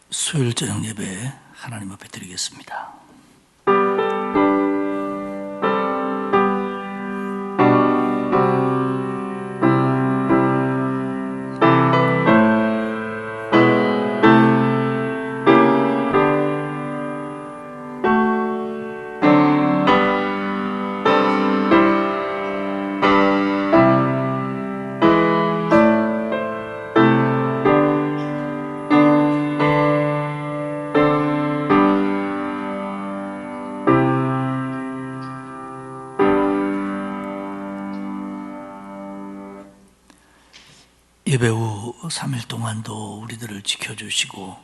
수요일 저녁 예배 하나님 앞에 드리겠습니다. 예배 후 3일 동안도 우리들을 지켜주시고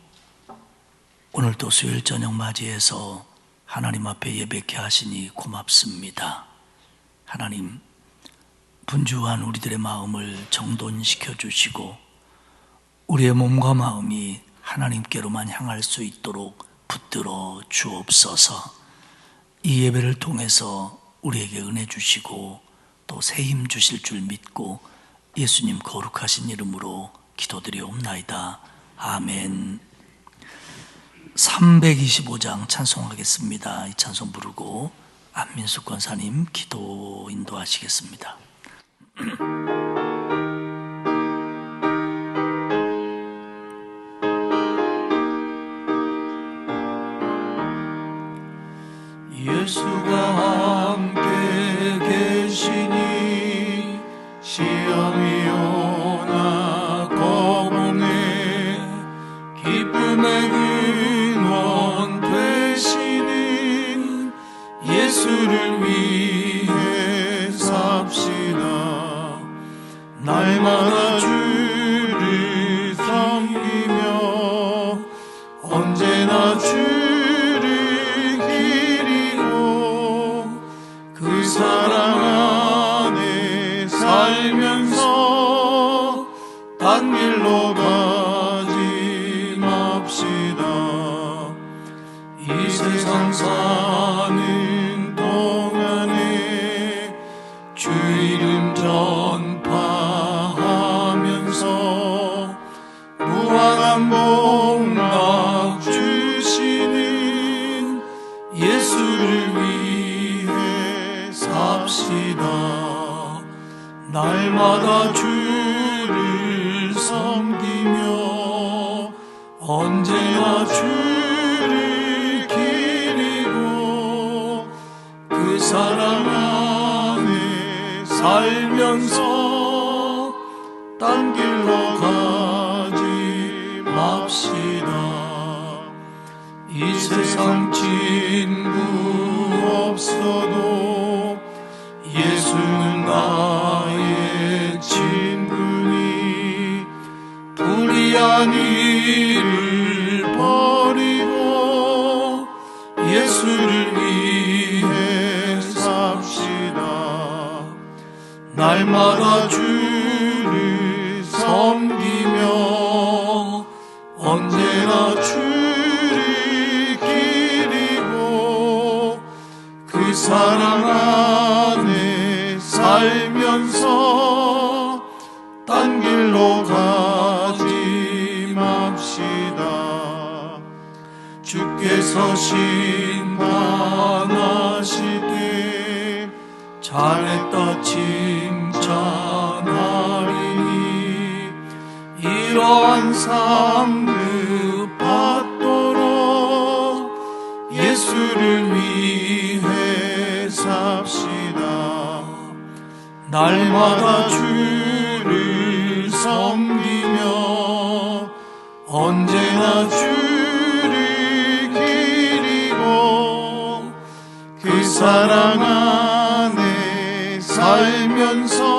오늘도 수요일 저녁 맞이해서 하나님 앞에 예배케 하시니 고맙습니다. 하나님, 분주한 우리들의 마음을 정돈시켜 주시고 우리의 몸과 마음이 하나님께로만 향할 수 있도록 붙들어 주옵소서. 이 예배를 통해서 우리에게 은혜 주시고 또 새 힘 주실 줄 믿고 예수님 거룩하신 이름으로 기도드리옵나이다. 아멘. 325장 찬송하겠습니다. 이 찬송 부르고 안민숙 권사님 기도 인도하시겠습니다. 예수가 함께 계시니 시험이 오나 겁없네. 기쁨의 근원 되시는 예수를 위해 삽시다. 날마다 주를 섬기며 언제나 주를 기리고 그 사랑 안에 살면서 딴 길로 가지 맙시다. 이 세상 사는 동안에 주 이름 전파하면서 무한한 복락 주시는 예수를 위해 삽시다. 날마다 주를 섬기며 언제나 주를 기리고 그 사랑 안에 살면서 딴 길로 가지 맙시다. 이 세상 친구 없어도 예수는 나의 친구니 불의한 일을 버리고 예수를 위해 삽시다. 날마다 주를 섬기며 언제나 주를 기리고 그 사랑 안에 살면서 딴 길로 가지 맙시다. 주께서 심판하실 때 잘했다 칭찬하리니 이러한 상급 받도록 예수를 위해 삽시다. 날마다 주를 섬기며 언제나 주를 기리고 그 사랑 안에 살면서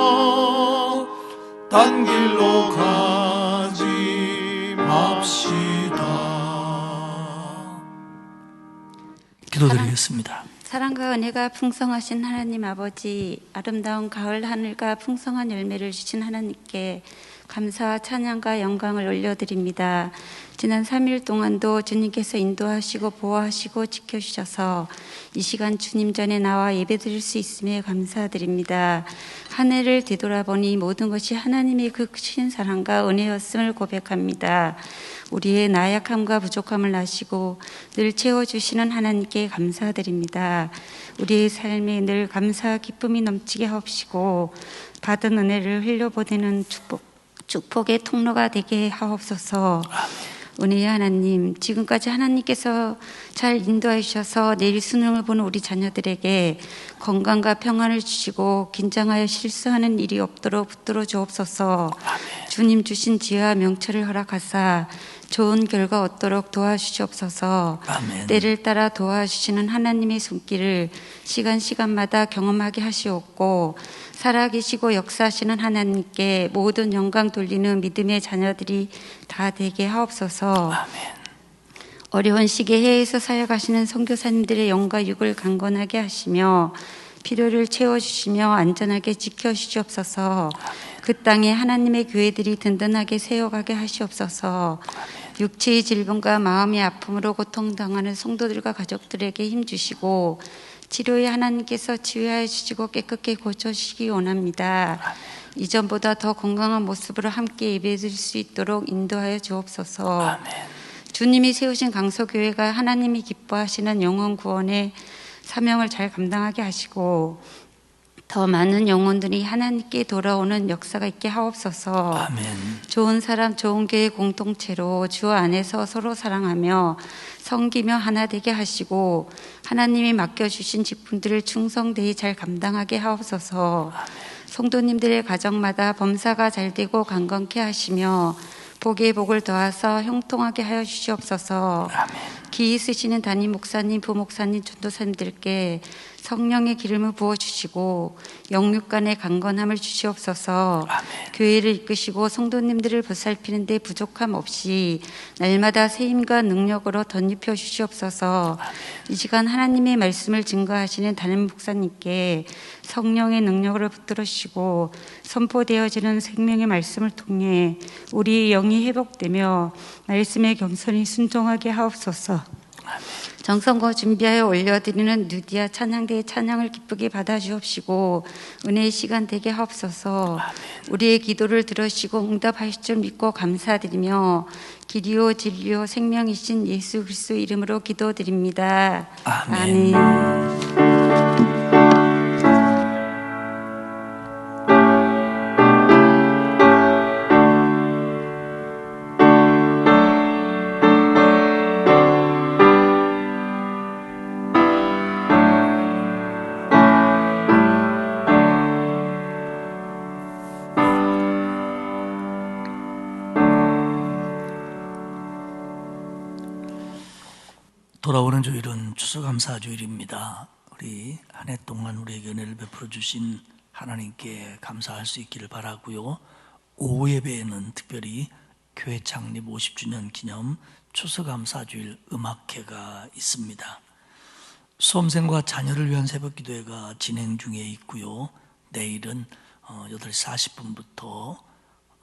딴 길로 가지 맙시다. 기도드리겠습니다. 사랑과 은혜가 풍성하신 하나님 아버지, 아름다운 가을 하늘과 풍성한 열매를 주신 하나님께 감사와 찬양과 영광을 올려드립니다. 지난 3일 동안도 주님께서 인도하시고 보호하시고 지켜주셔서 이 시간 주님 전에 나와 예배드릴 수 있음에 감사드립니다. 한 해를 뒤돌아보니 모든 것이 하나님의 그 크신 사랑과 은혜였음을 고백합니다. 우리의 나약함과 부족함을 아시고 늘 채워주시는 하나님께 감사드립니다. 우리의 삶에 늘 감사와 기쁨이 넘치게 하옵시고 받은 은혜를 흘려보내는 축복의 통로가 되게 하옵소서. 은혜의 하나님, 지금까지 하나님께서 잘 인도해 주셔서 내일 수능을 보는 우리 자녀들에게 건강과 평안을 주시고 긴장하여 실수하는 일이 없도록 붙들어 주옵소서. 주님 주신 지혜와 명철을 허락하사 좋은 결과 얻도록 도와주시옵소서. 아멘. 때를 따라 도와주시는 하나님의 손길을 시간마다 경험하게 하시옵고 살아계시고 역사하시는 하나님께 모든 영광 돌리는 믿음의 자녀들이 다 되게 하옵소서. 아멘. 어려운 시기에 해외에서 사역하시는 선교사님들의 영과 육을 강건하게 하시며 필요를 채워주시며 안전하게 지켜주시옵소서. 그 땅에 하나님의 교회들이 든든하게 세워가게 하시옵소서. 육체의 질병과 마음의 아픔으로 고통당하는 성도들과 가족들에게 힘주시고 치료에 하나님께서 치유하여 주시고 깨끗게 고쳐주시기 원합니다. 이전보다 더 건강한 모습으로 함께 예배드릴 수 있도록 인도하여 주옵소서. 아멘. 주님이 세우신 강서교회가 하나님이 기뻐하시는 영혼 구원의 사명을 잘 감당하게 하시고 더 많은 영혼들이 하나님께 돌아오는 역사가 있게 하옵소서. 아멘. 좋은 사람 좋은 교회 공동체로 주 안에서 서로 사랑하며 섬기며 하나 되게 하시고 하나님이 맡겨주신 직분들을 충성되이 잘 감당하게 하옵소서. 성도님들의 가정마다 범사가 잘 되고 강건케 하시며 복의 복을 더하사 형통하게 하여 주시옵소서. 기 있으시는 담임 목사님, 부목사님, 전도사님들께 성령의 기름을 부어주시고 영육간의 강건함을 주시옵소서. 교회를 이끄시고 성도님들을 보살피는 데 부족함 없이 날마다 세임과 능력으로 덧입혀 주시옵소서. 이 시간 하나님의 말씀을 증거하시는 담임 목사님께 성령의 능력으로 붙들어 주시고 선포되어지는 생명의 말씀을 통해 우리의 영이 회복되며 말씀에 겸손히 순종하게 하옵소서. 정성과 준비하여 올려드리는 누디아 찬양대의 찬양을 기쁘게 받아주옵시고 은혜의 시간 되게 하옵소서. 우리의 기도를 들으시고 응답하실 줄 믿고 감사드리며 길이요 진리요 생명이신 예수 그리스도 이름으로 기도드립니다. 아멘. 돌아오는 주일은 추수감사 주일입니다. 우리 한 해 동안 우리에게 은혜를 베풀어 주신 하나님께 감사할 수 있기를 바라고요. 오후 예배에는 특별히 교회 창립 50주년 기념 추수감사 주일 음악회가 있습니다. 수험생과 자녀를 위한 새벽기도회가 진행 중에 있고요. 내일은 8시 40분부터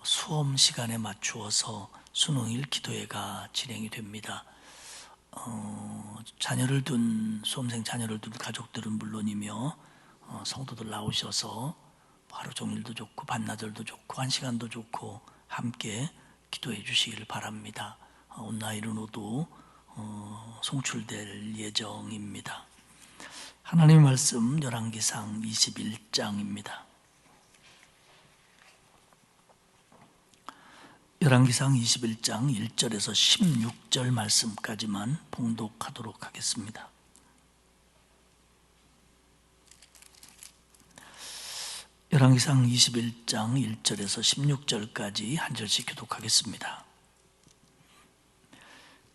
수험 시간에 맞추어서 수능일 기도회가 진행이 됩니다. 자녀를 둔 수험생 자녀를 둔 가족들은 물론이며 성도들 나오셔서 하루 종일도 좋고 반나절도 좋고 한 시간도 좋고 함께 기도해 주시기를 바랍니다. 온라인으로도 송출될 예정입니다. 하나님의 말씀 열왕기상 21장입니다. 열왕기상 21장 1절에서 16절 말씀까지만 봉독하도록 하겠습니다. 열왕기상 21장 1절에서 16절까지 한 절씩 교독하겠습니다.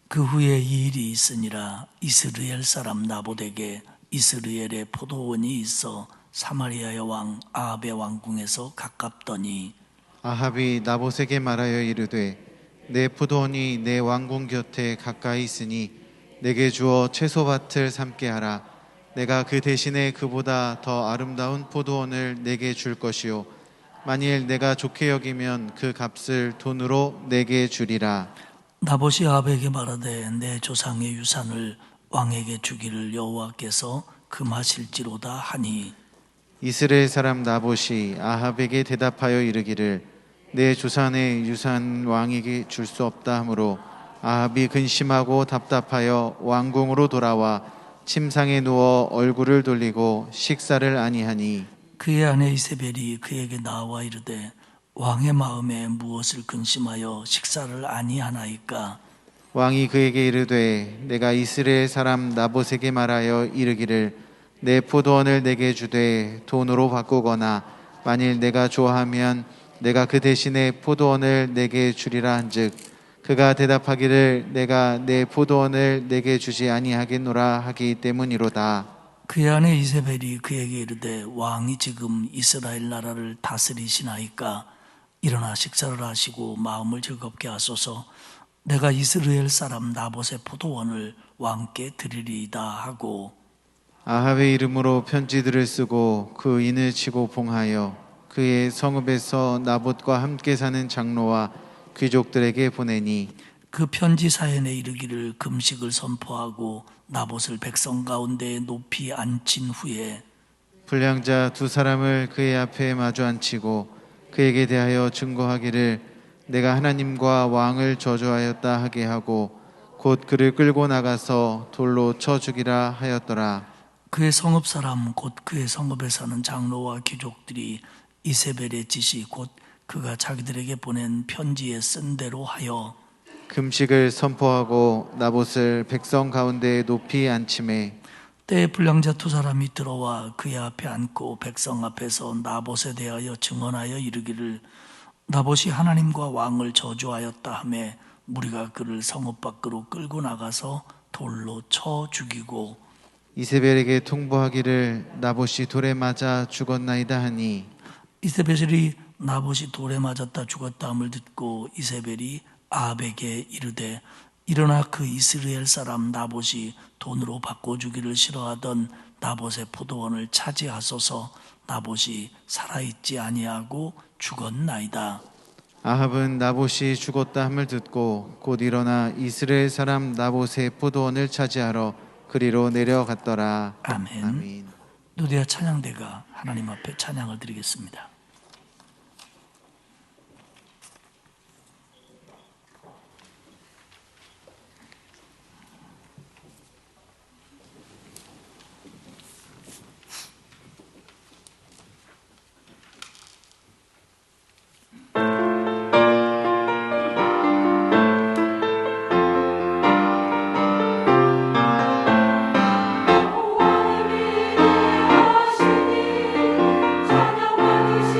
그 후에 이 일이 있으니라. 이스라엘 사람 나봇에게 이스라엘의 포도원이 있어 사마리아의 왕 아합의 왕궁에서 가깝더니 아합이 나봇에게 말하여 이르되 내 포도원이 내 왕궁 곁에 가까이 있으니 내게 주어 채소밭을 삼게 하라. 내가 그 대신에 그보다 더 아름다운 포도원을 내게 줄 것이요 만일 내가 좋게 여기면 그 값을 돈으로 내게 주리라. 나봇이 아합에게 말하되 내 조상의 유산을 왕에게 주기를 여호와께서 금하실지로다 하니 이스라엘 사람 나봇이 아합에게 대답하여 이르기를 내 조상의 유산 왕에게 줄 수 없다 하므로 아합이 근심하고 답답하여 왕궁으로 돌아와 침상에 누워 얼굴을 돌리고 식사를 아니하니 그의 아내 이세벨이 그에게 나와 이르되 왕의 마음에 무엇을 근심하여 식사를 아니하나이까. 왕이 그에게 이르되 내가 이스라엘 사람 나봇에게 말하여 이르기를 내 포도원을 내게 주되 돈으로 바꾸거나 만일 내가 좋아하면 내가 그 대신에 포도원을 내게 주리라 한즉 그가 대답하기를 내가 내 포도원을 내게 주지 아니하겠노라 하기 때문이로다. 그의 아내 이세벨이 그에게 이르되 왕이 지금 이스라엘 나라를 다스리시나이까. 일어나 식사를 하시고 마음을 즐겁게 하소서. 내가 이스라엘 사람 나봇의 포도원을 왕께 드리리이다 하고 아합의 이름으로 편지들을 쓰고 그 인을 치고 봉하여 그의 성읍에서 나봇과 함께 사는 장로와 귀족들에게 보내니 그 편지 사연에 이르기를 금식을 선포하고 나봇을 백성 가운데 높이 앉힌 후에 불량자 두 사람을 그의 앞에 마주 앉히고 그에게 대하여 증거하기를 내가 하나님과 왕을 저주하였다 하게 하고 곧 그를 끌고 나가서 돌로 쳐 죽이라 하였더라. 그의 성읍 사람 곧 그의 성읍에 사는 장로와 귀족들이 이세벨의 지시 곧 그가 자기들에게 보낸 편지에 쓴 대로 하여 금식을 선포하고 나봇을 백성 가운데 높이 앉히매 때에 불량자 두 사람이 들어와 그의 앞에 앉고 백성 앞에서 나봇에 대하여 증언하여 이르기를 나봇이 하나님과 왕을 저주하였다 하며 무리가 그를 성읍 밖으로 끌고 나가서 돌로 쳐 죽이고 이세벨에게 통보하기를 나봇이 돌에 맞아 죽었나이다 하니 이세벨이 나봇이 돌에 맞았다 죽었다 함을 듣고 이세벨이 아합에게 이르되 일어나 그 이스라엘 사람 나봇이 돈으로 바꿔주기를 싫어하던 나봇의 포도원을 차지하소서. 나봇이 살아있지 아니하고 죽었나이다. 아합은 나봇이 죽었다 함을 듣고 곧 일어나 이스라엘 사람 나봇의 포도원을 차지하러 그리로 내려갔더라. 아멘. 아멘. 누디아 찬양대가 하나님 앞에 찬양을 드리겠습니다. 찬양받으시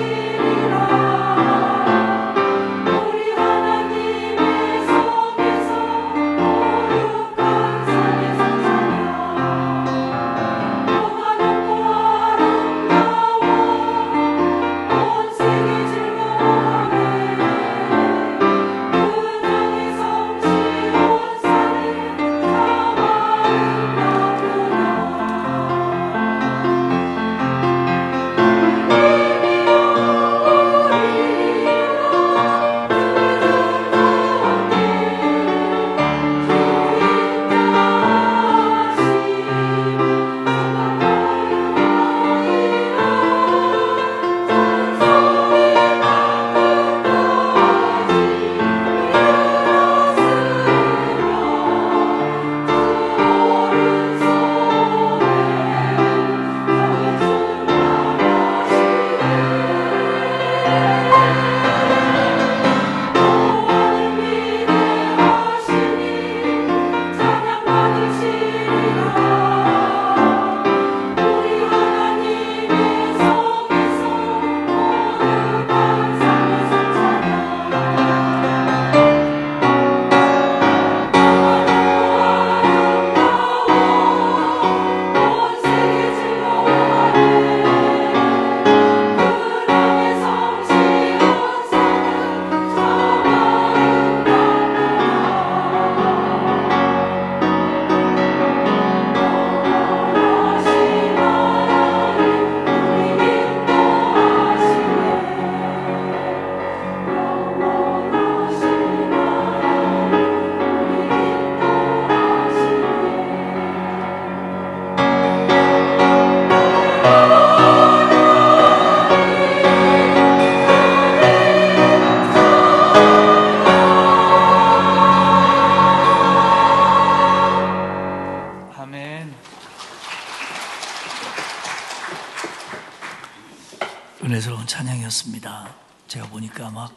많았습니다. 제가 보니까 막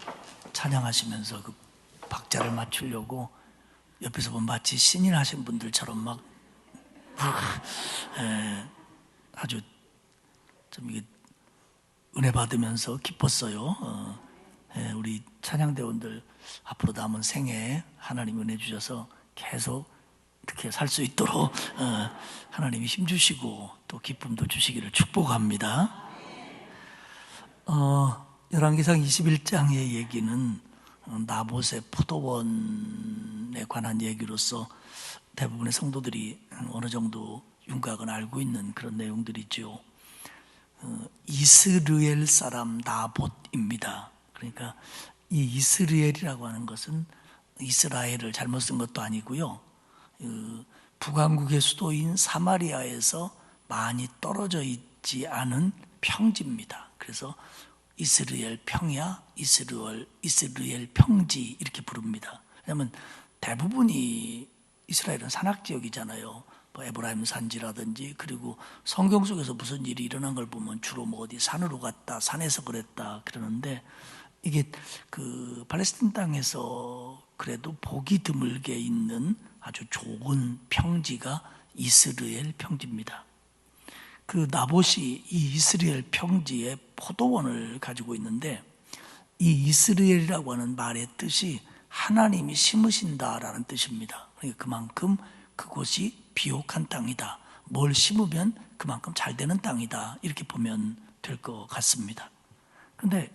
찬양하시면서 그 박자를 맞추려고 옆에서 보면 마치 신인 하신 분들처럼 막 아주 좀 이게 은혜 받으면서 기뻤어요. 우리 찬양대원들 앞으로 남은 생에 하나님 은혜 주셔서 계속 이렇게 살 수 있도록 하나님이 힘주시고 또 기쁨도 주시기를 축복합니다. 열왕기상 21장의 얘기는 나봇의 포도원에 관한 얘기로서 대부분의 성도들이 어느 정도 윤곽은 알고 있는 그런 내용들이죠. 이스르엘 사람 나봇입니다. 그러니까 이 이스라엘이라고 하는 것은 이스라엘을 잘못 쓴 것도 아니고요. 북왕국의 수도인 사마리아에서 많이 떨어져 있지 않은 평지입니다. 그래서 이스라엘 평야, 이스라엘 평지 이렇게 부릅니다. 왜냐하면 대부분이 이스라엘은 산악 지역이잖아요. 뭐 에브라임 산지라든지, 그리고 성경 속에서 무슨 일이 일어난 걸 보면 주로 뭐 어디 산으로 갔다, 산에서 그랬다 그러는데, 이게 그 팔레스틴 땅에서 그래도 보기 드물게 있는 아주 좋은 평지가 이스라엘 평지입니다. 그 나봇이 이 이스라엘 평지에 포도원을 가지고 있는데, 이 이스라엘이라고 하는 말의 뜻이 하나님이 심으신다라는 뜻입니다. 그러니까 그만큼 그곳이 비옥한 땅이다. 뭘 심으면 그만큼 잘 되는 땅이다. 이렇게 보면 될 것 같습니다. 그런데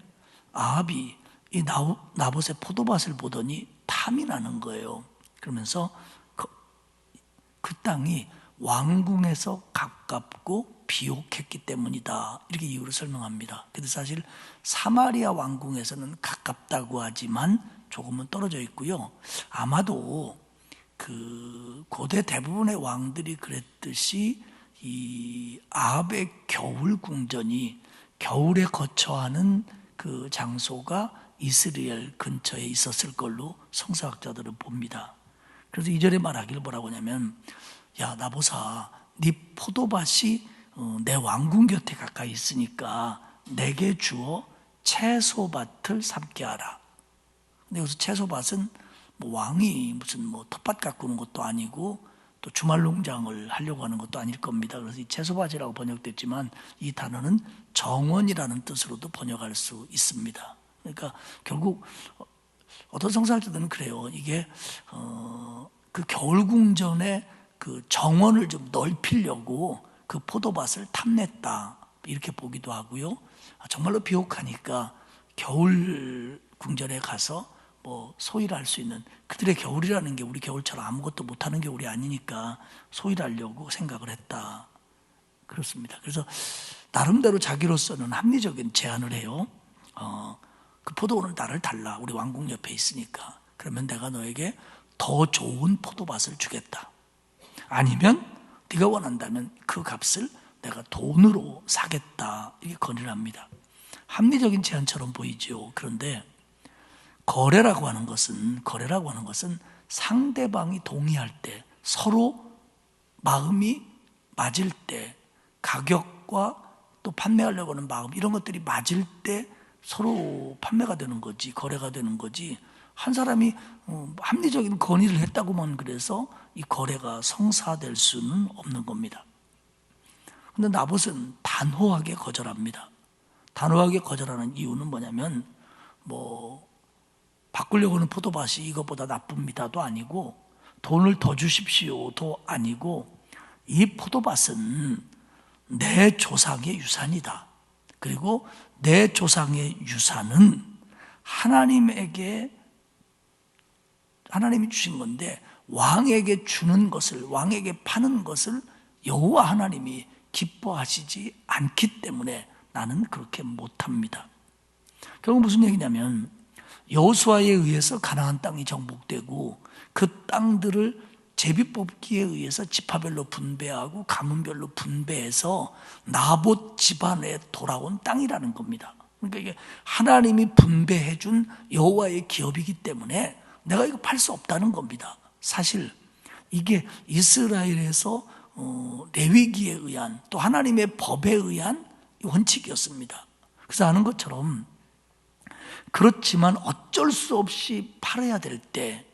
아합이 이 나봇의 포도밭을 보더니 탐이 나는 거예요. 그러면서 그 땅이 왕궁에서 가깝고 비옥했기 때문이다. 이렇게 이유를 설명합니다. 근데 사실 사마리아 왕궁에서는 가깝다고 하지만 조금은 떨어져 있고요. 아마도 그 고대 대부분의 왕들이 그랬듯이 이 아합의 겨울 궁전이 겨울에 거처하는 그 장소가 이스라엘 근처에 있었을 걸로 성서학자들은 봅니다. 그래서 2절에 말하기를 뭐라고 하냐면, 야 나보사, 네 포도밭이 내 왕궁 곁에 가까이 있으니까 내게 주어 채소밭을 삼게 하라. 근데 여기서 채소밭은 뭐 왕이 무슨 뭐 텃밭 가꾸는 것도 아니고 또 주말 농장을 하려고 하는 것도 아닐 겁니다. 그래서 이 채소밭이라고 번역됐지만 이 단어는 정원이라는 뜻으로도 번역할 수 있습니다. 그러니까 결국 어떤 성서학자들은 그래요. 이게 그 겨울궁전의 그 정원을 좀 넓히려고 그 포도밭을 탐냈다, 이렇게 보기도 하고요. 정말로 비옥하니까 겨울 궁전에 가서 뭐 소일을 할 수 있는, 그들의 겨울이라는 게 우리 겨울처럼 아무것도 못하는 겨울이 아니니까 소일하려고 생각을 했다, 그렇습니다. 그래서 나름대로 자기로서는 합리적인 제안을 해요. 그 포도원을 나를 달라. 우리 왕궁 옆에 있으니까. 그러면 내가 너에게 더 좋은 포도밭을 주겠다. 아니면 네가 원한다면 그 값을 내가 돈으로 사겠다. 이렇게 건의를 합니다. 합리적인 제안처럼 보이죠. 그런데 거래라고 하는 것은 상대방이 동의할 때, 서로 마음이 맞을 때, 가격과 또 판매하려고 하는 마음, 이런 것들이 맞을 때 서로 판매가 되는 거지, 거래가 되는 거지, 한 사람이 합리적인 건의를 했다고만 그래서 이 거래가 성사될 수는 없는 겁니다. 그런데 나봇은 단호하게 거절합니다. 단호하게 거절하는 이유는 뭐냐면, 뭐 바꾸려고 하는 포도밭이 이것보다 나쁩니다도 아니고, 돈을 더 주십시오도 아니고, 이 포도밭은 내 조상의 유산이다. 그리고 내 조상의 유산은 하나님이 주신 건데, 왕에게 주는 것을, 왕에게 파는 것을 여호와 하나님이 기뻐하시지 않기 때문에 나는 그렇게 못합니다. 결국 무슨 얘기냐면, 여호수아에 의해서 가나안 땅이 정복되고 그 땅들을 제비뽑기에 의해서 지파별로 분배하고 가문별로 분배해서 나봇 집안에 돌아온 땅이라는 겁니다. 그러니까 이게 하나님이 분배해 준 여호와의 기업이기 때문에 내가 이거 팔 수 없다는 겁니다. 사실 이게 이스라엘에서 레위기에 의한, 또 하나님의 법에 의한 원칙이었습니다. 그래서 아는 것처럼 그렇지만 어쩔 수 없이 팔아야 될 때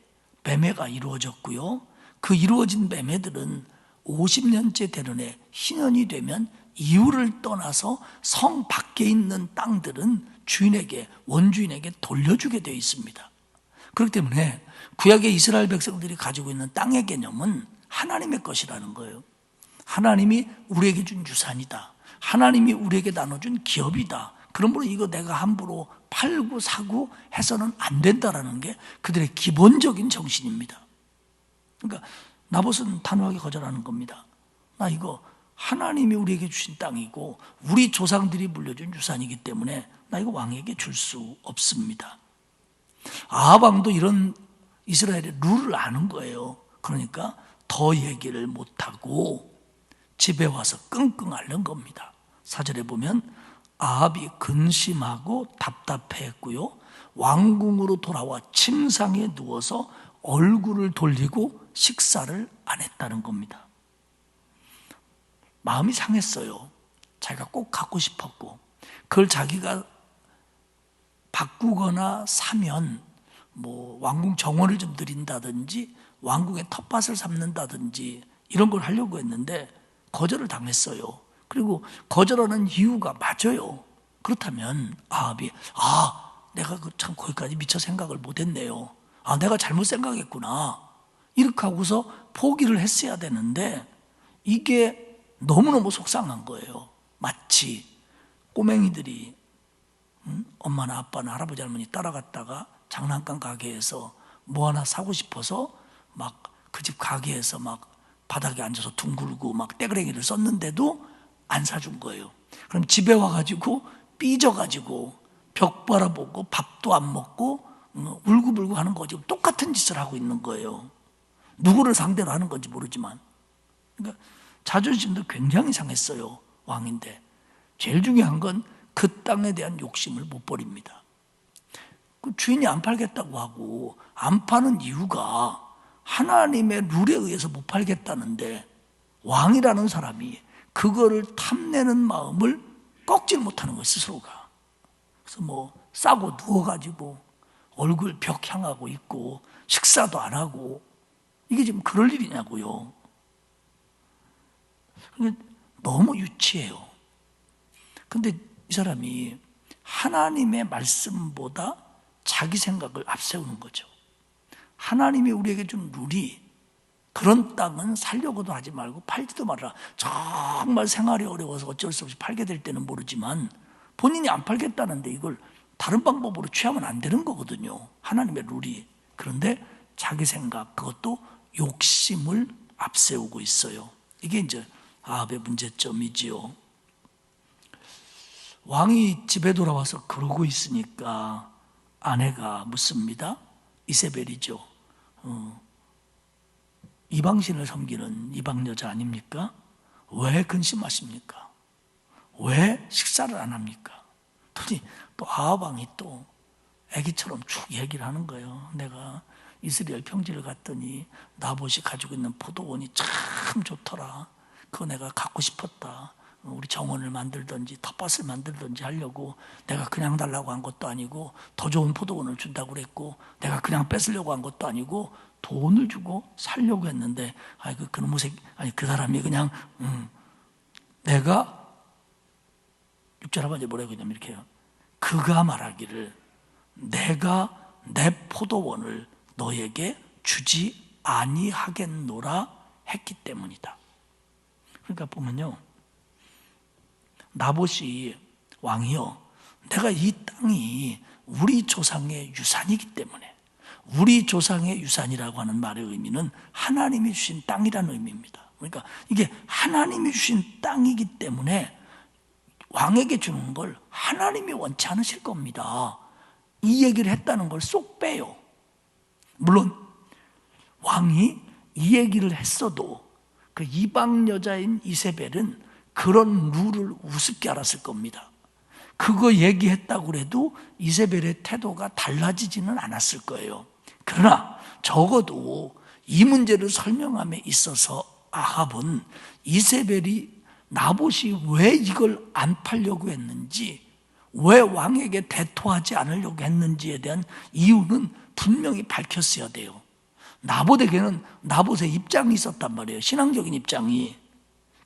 매매가 이루어졌고요. 그 이루어진 매매들은 50년째 되는 해 희년이 되면 이유를 떠나서 성 밖에 있는 땅들은 주인에게, 원주인에게 돌려주게 되어 있습니다. 그렇기 때문에 구약의 이스라엘 백성들이 가지고 있는 땅의 개념은 하나님의 것이라는 거예요. 하나님이 우리에게 준 유산이다. 하나님이 우리에게 나눠준 기업이다. 그러므로 이거 내가 함부로 팔고 사고 해서는 안 된다라는 게 그들의 기본적인 정신입니다. 그러니까 나봇은 단호하게 거절하는 겁니다. 나 이거 하나님이 우리에게 주신 땅이고 우리 조상들이 물려준 유산이기 때문에 나 이거 왕에게 줄 수 없습니다. 아합 왕도 이런 이스라엘의 룰을 아는 거예요. 그러니까 더 얘기를 못하고 집에 와서 끙끙 앓는 겁니다. 4절에 보면 아합이 근심하고 답답해했고요. 왕궁으로 돌아와 침상에 누워서 얼굴을 돌리고 식사를 안 했다는 겁니다. 마음이 상했어요. 자기가 꼭 갖고 싶었고 그걸 자기가 바꾸거나 사면 뭐 왕궁 정원을 좀 드린다든지 왕궁의 텃밭을 삼는다든지 이런 걸 하려고 했는데 거절을 당했어요. 그리고 거절하는 이유가 맞아요. 그렇다면 아합이 내가 참 거기까지 미처 생각을 못했네요. 내가 잘못 생각했구나. 이렇게 하고서 포기를 했어야 되는데 이게 너무너무 속상한 거예요. 마치 꼬맹이들이 엄마나 아빠나 할아버지 할머니 따라갔다가 장난감 가게에서 뭐 하나 사고 싶어서 막 그 집 가게에서 막 바닥에 앉아서 둥글고 막 떼그레기를 썼는데도 안 사준 거예요. 그럼 집에 와가지고 삐져가지고 벽 바라보고 밥도 안 먹고 울고불고 하는 거죠. 똑같은 짓을 하고 있는 거예요. 누구를 상대로 하는 건지 모르지만. 그러니까 자존심도 굉장히 상했어요. 왕인데 제일 중요한 건 그 땅에 대한 욕심을 못 버립니다. 그 주인이 안 팔겠다고 하고 안 파는 이유가 하나님의 룰에 의해서 못 팔겠다는데 왕이라는 사람이 그거를 탐내는 마음을 꺾질 못하는 거예요, 스스로가. 그래서 뭐 싸고 누워가지고 얼굴 벽 향하고 있고 식사도 안 하고 이게 지금 그럴 일이냐고요. 너무 유치해요. 근데 이 사람이 하나님의 말씀보다 자기 생각을 앞세우는 거죠. 하나님이 우리에게 준 룰이 그런 땅은 살려고도 하지 말고 팔지도 말아라. 정말 생활이 어려워서 어쩔 수 없이 팔게 될 때는 모르지만 본인이 안 팔겠다는데 이걸 다른 방법으로 취하면 안 되는 거거든요. 하나님의 룰이. 그런데 자기 생각, 그것도 욕심을 앞세우고 있어요. 이게 이제 아합의 문제점이지요. 왕이 집에 돌아와서 그러고 있으니까 아내가 묻습니다. 이세벨이죠. 이방신을 섬기는 이방 여자 아닙니까? 왜 근심하십니까? 왜 식사를 안 합니까? 또 아합 왕이 또 애기처럼 쭉 얘기를 하는 거예요. 내가 이스라엘 평지를 갔더니 나봇이 가지고 있는 포도원이 참 좋더라. 그거 내가 갖고 싶었다. 우리 정원을 만들든지 텃밭을 만들든지 하려고 내가 그냥 달라고 한 것도 아니고 더 좋은 포도원을 준다고 그랬고 내가 그냥 뺏으려고 한 것도 아니고 돈을 주고 살려고 했는데 그놈의 새끼, 그 사람이 그냥 내가 6절 하반절에 뭐라고 했냐면 이렇게 해요. 그가 말하기를 내가 내 포도원을 너에게 주지 아니하겠노라 했기 때문이다. 그러니까 보면요, 나봇이 왕이요, 내가 이 땅이 우리 조상의 유산이기 때문에, 우리 조상의 유산이라고 하는 말의 의미는 하나님이 주신 땅이라는 의미입니다. 그러니까 이게 하나님이 주신 땅이기 때문에 왕에게 주는 걸 하나님이 원치 않으실 겁니다. 이 얘기를 했다는 걸 쏙 빼요. 물론 왕이 이 얘기를 했어도 그 이방 여자인 이세벨은 그런 룰을 우습게 알았을 겁니다. 그거 얘기했다고 해도 이세벨의 태도가 달라지지는 않았을 거예요. 그러나 적어도 이 문제를 설명함에 있어서 아합은 이세벨이 나봇이 왜 이걸 안 팔려고 했는지 왜 왕에게 대토하지 않으려고 했는지에 대한 이유는 분명히 밝혔어야 돼요. 나봇에게는 나봇의 입장이 있었단 말이에요. 신앙적인 입장이.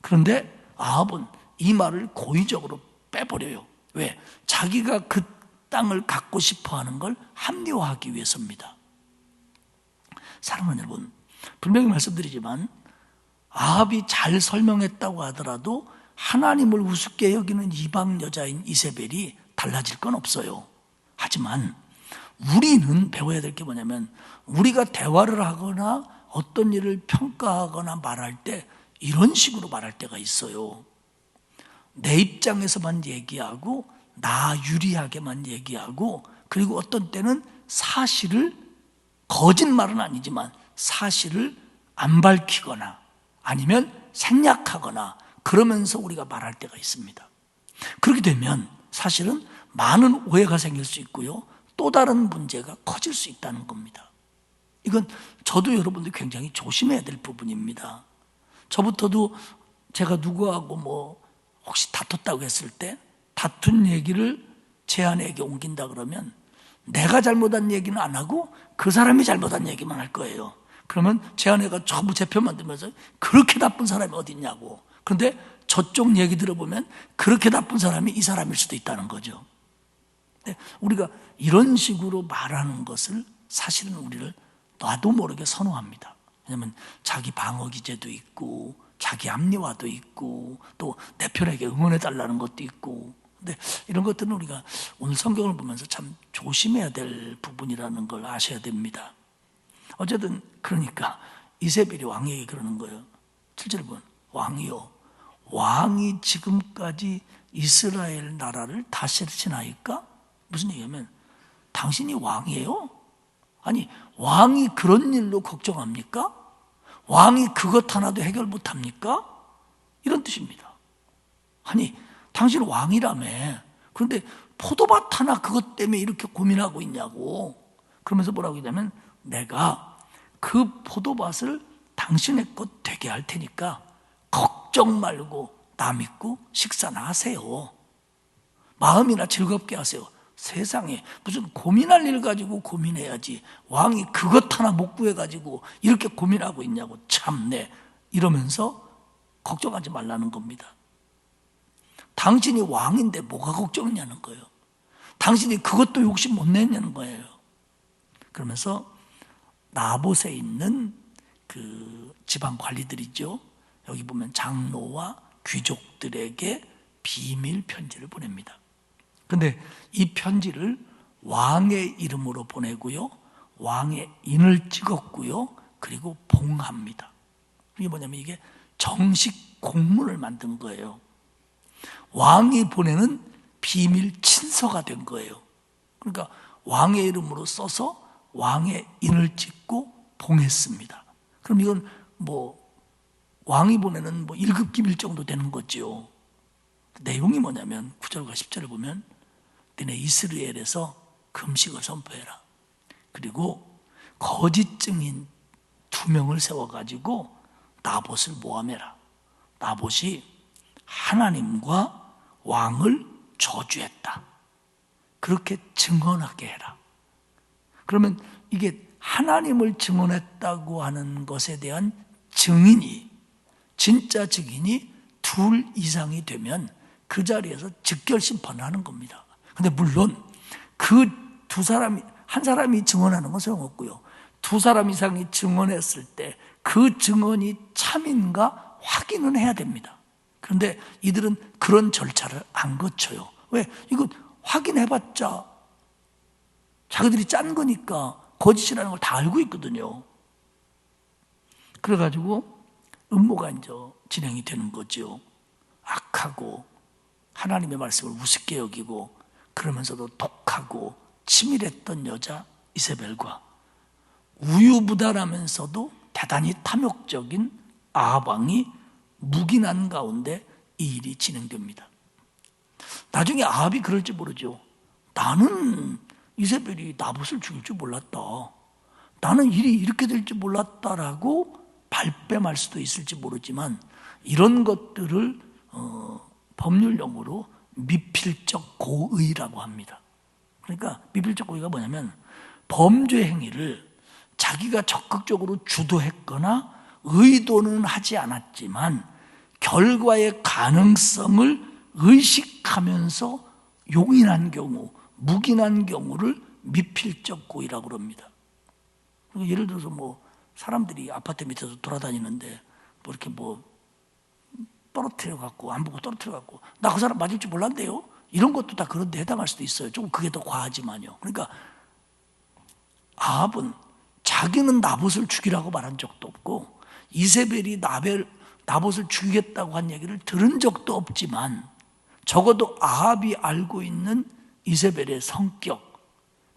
그런데 아합은 이 말을 고의적으로 빼버려요. 왜? 자기가 그 땅을 갖고 싶어하는 걸 합리화하기 위해서입니다. 사랑하는 여러분, 분명히 말씀드리지만 아합이 잘 설명했다고 하더라도 하나님을 우습게 여기는 이방 여자인 이세벨이 달라질 건 없어요. 하지만 우리는 배워야 될 게 뭐냐면, 우리가 대화를 하거나 어떤 일을 평가하거나 말할 때 이런 식으로 말할 때가 있어요. 내 입장에서만 얘기하고 나 유리하게만 얘기하고, 그리고 어떤 때는 사실을, 거짓말은 아니지만 사실을 안 밝히거나 아니면 생략하거나 그러면서 우리가 말할 때가 있습니다. 그렇게 되면 사실은 많은 오해가 생길 수 있고요, 또 다른 문제가 커질 수 있다는 겁니다. 이건 저도 여러분들 굉장히 조심해야 될 부분입니다. 저부터도 제가 누구하고 혹시 다퉜다고 했을 때 다툰 얘기를 제 아내에게 옮긴다 그러면 내가 잘못한 얘기는 안 하고 그 사람이 잘못한 얘기만 할 거예요. 그러면 제 아내가 전부 제 편만 들면서 그렇게 나쁜 사람이 어디 있냐고. 그런데 저쪽 얘기 들어보면 그렇게 나쁜 사람이 이 사람일 수도 있다는 거죠. 우리가 이런 식으로 말하는 것을 사실은 우리를 나도 모르게 선호합니다. 왜냐하면 자기 방어 기제도 있고 자기 합리화도 있고 또 내 편에게 응원해 달라는 것도 있고. 근데 이런 것들은 우리가 오늘 성경을 보면서 참 조심해야 될 부분이라는 걸 아셔야 됩니다. 어쨌든 그러니까 이세벨이 왕에게 그러는 거예요. 7절 보면 왕이요, 왕이 지금까지 이스라엘 나라를 다스리시나이까? 무슨 얘기냐면 당신이 왕이에요? 아니, 왕이 그런 일로 걱정합니까? 왕이 그것 하나도 해결 못합니까? 이런 뜻입니다. 아니, 당신 왕이라며. 그런데 포도밭 하나 그것 때문에 이렇게 고민하고 있냐고. 그러면서 뭐라고 하냐면 내가 그 포도밭을 당신의 것 되게 할 테니까 걱정 말고 나 믿고 식사나 하세요. 마음이나 즐겁게 하세요. 세상에 무슨 고민할 일 가지고 고민해야지 왕이 그것 하나 못 구해가지고 이렇게 고민하고 있냐고. 참네. 이러면서 걱정하지 말라는 겁니다. 당신이 왕인데 뭐가 걱정이냐는 거예요. 당신이 그것도 욕심 못 내냐는 거예요. 그러면서 나봇에 있는 그 지방 관리들이죠, 여기 보면 장로와 귀족들에게 비밀 편지를 보냅니다. 근데 이 편지를 왕의 이름으로 보내고요, 왕의 인을 찍었고요, 그리고 봉합니다. 이게 뭐냐면 이게 정식 공문을 만든 거예요. 왕이 보내는 비밀 친서가 된 거예요. 그러니까 왕의 이름으로 써서 왕의 인을 찍고 봉했습니다. 그럼 이건 왕이 보내는 1급 기밀 정도 되는 거지요. 내용이 뭐냐면 9절과 10절을 보면 너네 이스라엘에서 금식을 선포해라. 그리고 거짓 증인 2명을 세워가지고 나봇을 모함해라. 나봇이 하나님과 왕을 저주했다. 그렇게 증언하게 해라. 그러면 이게 하나님을 증언했다고 하는 것에 대한 증인이, 진짜 증인이 2 이상이 되면 그 자리에서 즉결 심판을 하는 겁니다. 근데 물론 그 두 사람이, 한 사람이 증언하는 건 소용없고요, 2 사람 이상이 증언했을 때 그 증언이 참인가 확인은 해야 됩니다. 그런데 이들은 그런 절차를 안 거쳐요. 왜? 이거 확인해봤자 자기들이 짠 거니까 거짓이라는 걸 다 알고 있거든요. 그래가지고 음모가 이제 진행이 되는 거죠. 악하고 하나님의 말씀을 우습게 여기고 그러면서도 독하고 치밀했던 여자 이세벨과 우유부단하면서도 대단히 탐욕적인 아합 왕이 묵인한 가운데 이 일이 진행됩니다. 나중에 아합이 그럴지 모르죠. 나는 이세벨이 나봇을 죽일 줄 몰랐다, 나는 일이 이렇게 될 줄 몰랐다라고 발뺌할 수도 있을지 모르지만 이런 것들을 법률용어로 미필적 고의라고 합니다. 그러니까 미필적 고의가 뭐냐면 범죄 행위를 자기가 적극적으로 주도했거나 의도는 하지 않았지만 결과의 가능성을 의식하면서 용인한 경우, 묵인한 경우를 미필적 고의라고 그럽니다. 그러니까 예를 들어서 뭐 사람들이 아파트 밑에서 돌아다니는데 뭐 이렇게 뭐 떨어뜨려 갖고 안 보고 떨어뜨려 갖고 나 그 사람 맞을 줄 몰랐대요. 이런 것도 다 그런 데 해당할 수도 있어요. 조금 그게 더 과하지만요. 그러니까 아합은 자기는 나봇을 죽이라고 말한 적도 없고 이세벨이 나봇을 죽이겠다고 한 얘기를 들은 적도 없지만 적어도 아합이 알고 있는 이세벨의 성격,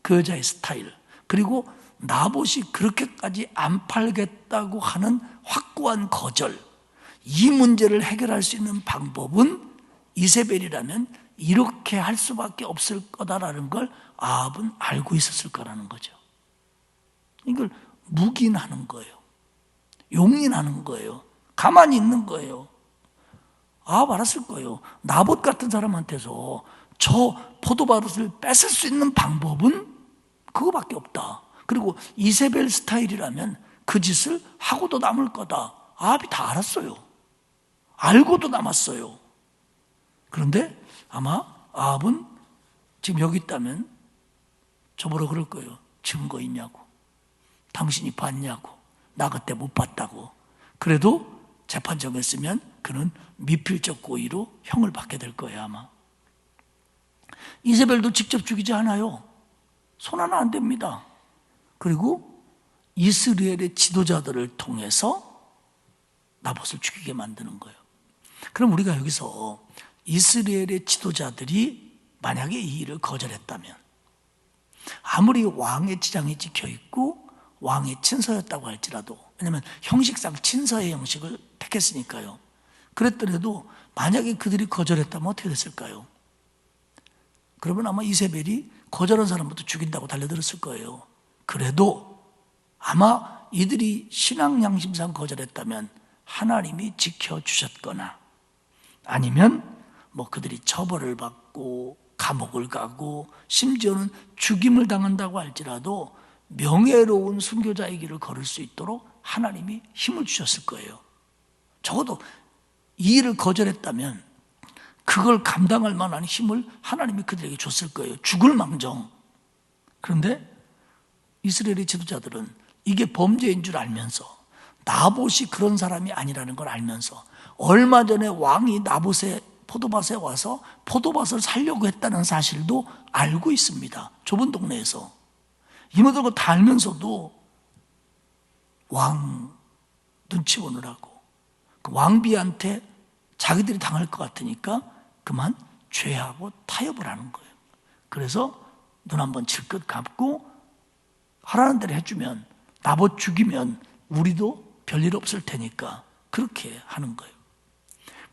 그 여자의 스타일, 그리고 나봇이 그렇게까지 안 팔겠다고 하는 확고한 거절, 이 문제를 해결할 수 있는 방법은 이세벨이라면 이렇게 할 수밖에 없을 거다라는 걸 아합은 알고 있었을 거라는 거죠. 이걸 묵인하는 거예요. 용인하는 거예요. 가만히 있는 거예요. 아합 알았을 거예요. 나봇 같은 사람한테서 저 포도밭을 뺏을 수 있는 방법은 그거밖에 없다. 그리고 이세벨 스타일이라면 그 짓을 하고도 남을 거다. 아합이 다 알았어요. 알고도 남았어요. 그런데 아마 아합은 지금 여기 있다면 저보러 그럴 거예요. 증거 있냐고. 당신이 봤냐고. 나 그때 못 봤다고. 그래도 재판 정했으면 그는 미필적 고의로 형을 받게 될 거예요, 아마. 이세벨도 직접 죽이지 않아요. 손 하나 안 댑니다. 그리고 이스라엘의 지도자들을 통해서 나봇을 죽이게 만드는 거예요. 그럼 우리가 여기서 이스라엘의 지도자들이 만약에 이 일을 거절했다면, 아무리 왕의 지장이 찍혀 있고 왕의 친서였다고 할지라도, 왜냐하면 형식상 친서의 형식을 택했으니까요. 그랬더라도 만약에 그들이 거절했다면 어떻게 됐을까요? 그러면 아마 이세벨이 거절한 사람부터 죽인다고 달려들었을 거예요. 그래도 아마 이들이 신앙 양심상 거절했다면 하나님이 지켜주셨거나, 아니면 뭐 그들이 처벌을 받고 감옥을 가고 심지어는 죽임을 당한다고 할지라도 명예로운 순교자의 길을 걸을 수 있도록 하나님이 힘을 주셨을 거예요. 적어도 이 일을 거절했다면 그걸 감당할 만한 힘을 하나님이 그들에게 줬을 거예요. 죽을 망정. 그런데 이스라엘의 지도자들은 이게 범죄인 줄 알면서, 나봇이 그런 사람이 아니라는 걸 알면서, 얼마 전에 왕이 나봇의 포도밭에 와서 포도밭을 살려고 했다는 사실도 알고 있습니다. 좁은 동네에서. 이모들 거 다 알면서도 왕 눈치 보느라고 그 왕비한테 자기들이 당할 것 같으니까 그만 죄하고 타협을 하는 거예요. 그래서 눈 한번 질끗 감고 하라는 대로 해주면, 나봇 죽이면 우리도 별일 없을 테니까 그렇게 하는 거예요.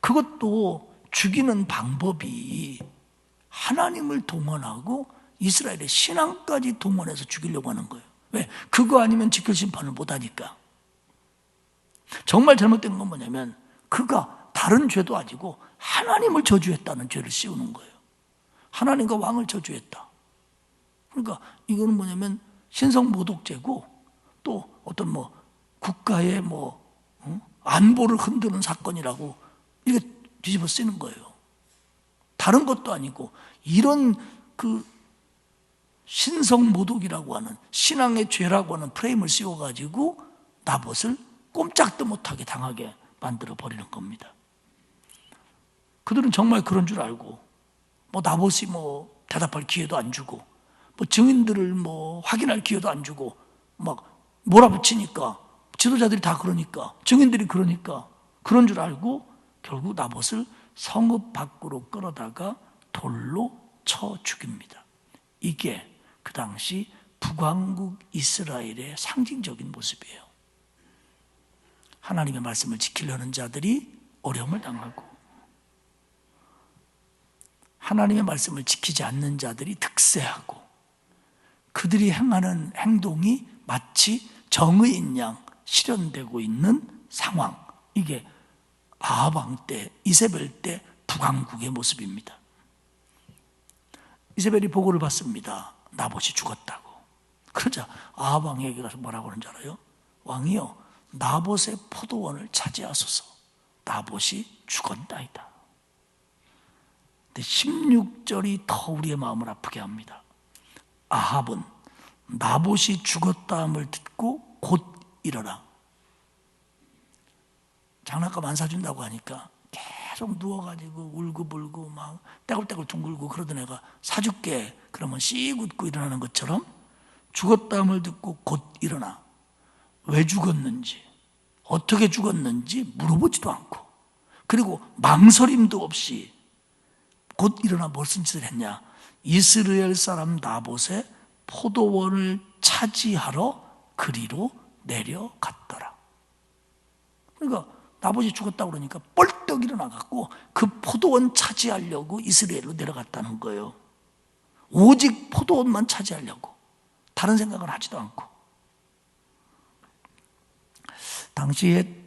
그것도 죽이는 방법이 하나님을 동원하고 이스라엘의 신앙까지 동원해서 죽이려고 하는 거예요. 왜? 그거 아니면 직결 심판을 못하니까. 정말 잘못된 건 뭐냐면 그가 다른 죄도 아니고 하나님을 저주했다는 죄를 씌우는 거예요. 하나님과 왕을 저주했다. 그러니까 이거는 뭐냐면 신성모독죄고, 또 어떤 뭐 국가의 뭐 안보를 흔드는 사건이라고 이게 뒤집어 쓰는 거예요. 다른 것도 아니고 이런 그 신성모독이라고 하는, 신앙의 죄라고 하는 프레임을 씌워가지고 나봇을 꼼짝도 못하게 당하게 만들어 버리는 겁니다. 그들은 정말 그런 줄 알고 뭐 나봇이 뭐 대답할 기회도 안 주고 뭐 증인들을 뭐 확인할 기회도 안 주고 막 몰아붙이니까, 지도자들이 다 그러니까, 증인들이 그러니까 그런 줄 알고 결국 나봇을 성읍 밖으로 끌어다가 돌로 쳐 죽입니다. 이게 그 당시 북왕국 이스라엘의 상징적인 모습이에요. 하나님의 말씀을 지키려는 자들이 어려움을 당하고, 하나님의 말씀을 지키지 않는 자들이 득세하고, 그들이 행하는 행동이 마치 정의인 양 실현되고 있는 상황. 이게 아합 왕 때, 이세벨 때 북왕국의 모습입니다. 이세벨이 보고를 받습니다. 나봇이 죽었다고. 그러자 아합 왕에게 가서 뭐라고 하는 줄 알아요? 왕이요, 나봇의 포도원을 차지하소서. 나봇이 죽었나이다. 근데 16절이 더 우리의 마음을 아프게 합니다. 아합은 나봇이 죽었다함을 듣고 곧 일어나. 장난감 안 사준다고 하니까 계속 누워가지고 울고불고 막 떼굴떼굴 둥글고 그러던 애가 사줄게 그러면 씩 웃고 일어나는 것처럼 죽었다함을 듣고 곧 일어나. 왜 죽었는지 어떻게 죽었는지 물어보지도 않고, 그리고 망설임도 없이 곧 일어나 무슨 짓을 했냐? 이스라엘 사람 나봇의 포도원을 차지하러 그리로 내려갔더라. 그러니까 나봇이 죽었다고 그러니까 뻘떡 일어나갖고 그 포도원 차지하려고 이스라엘로 내려갔다는 거예요. 오직 포도원만 차지하려고, 다른 생각을 하지도 않고. 당시에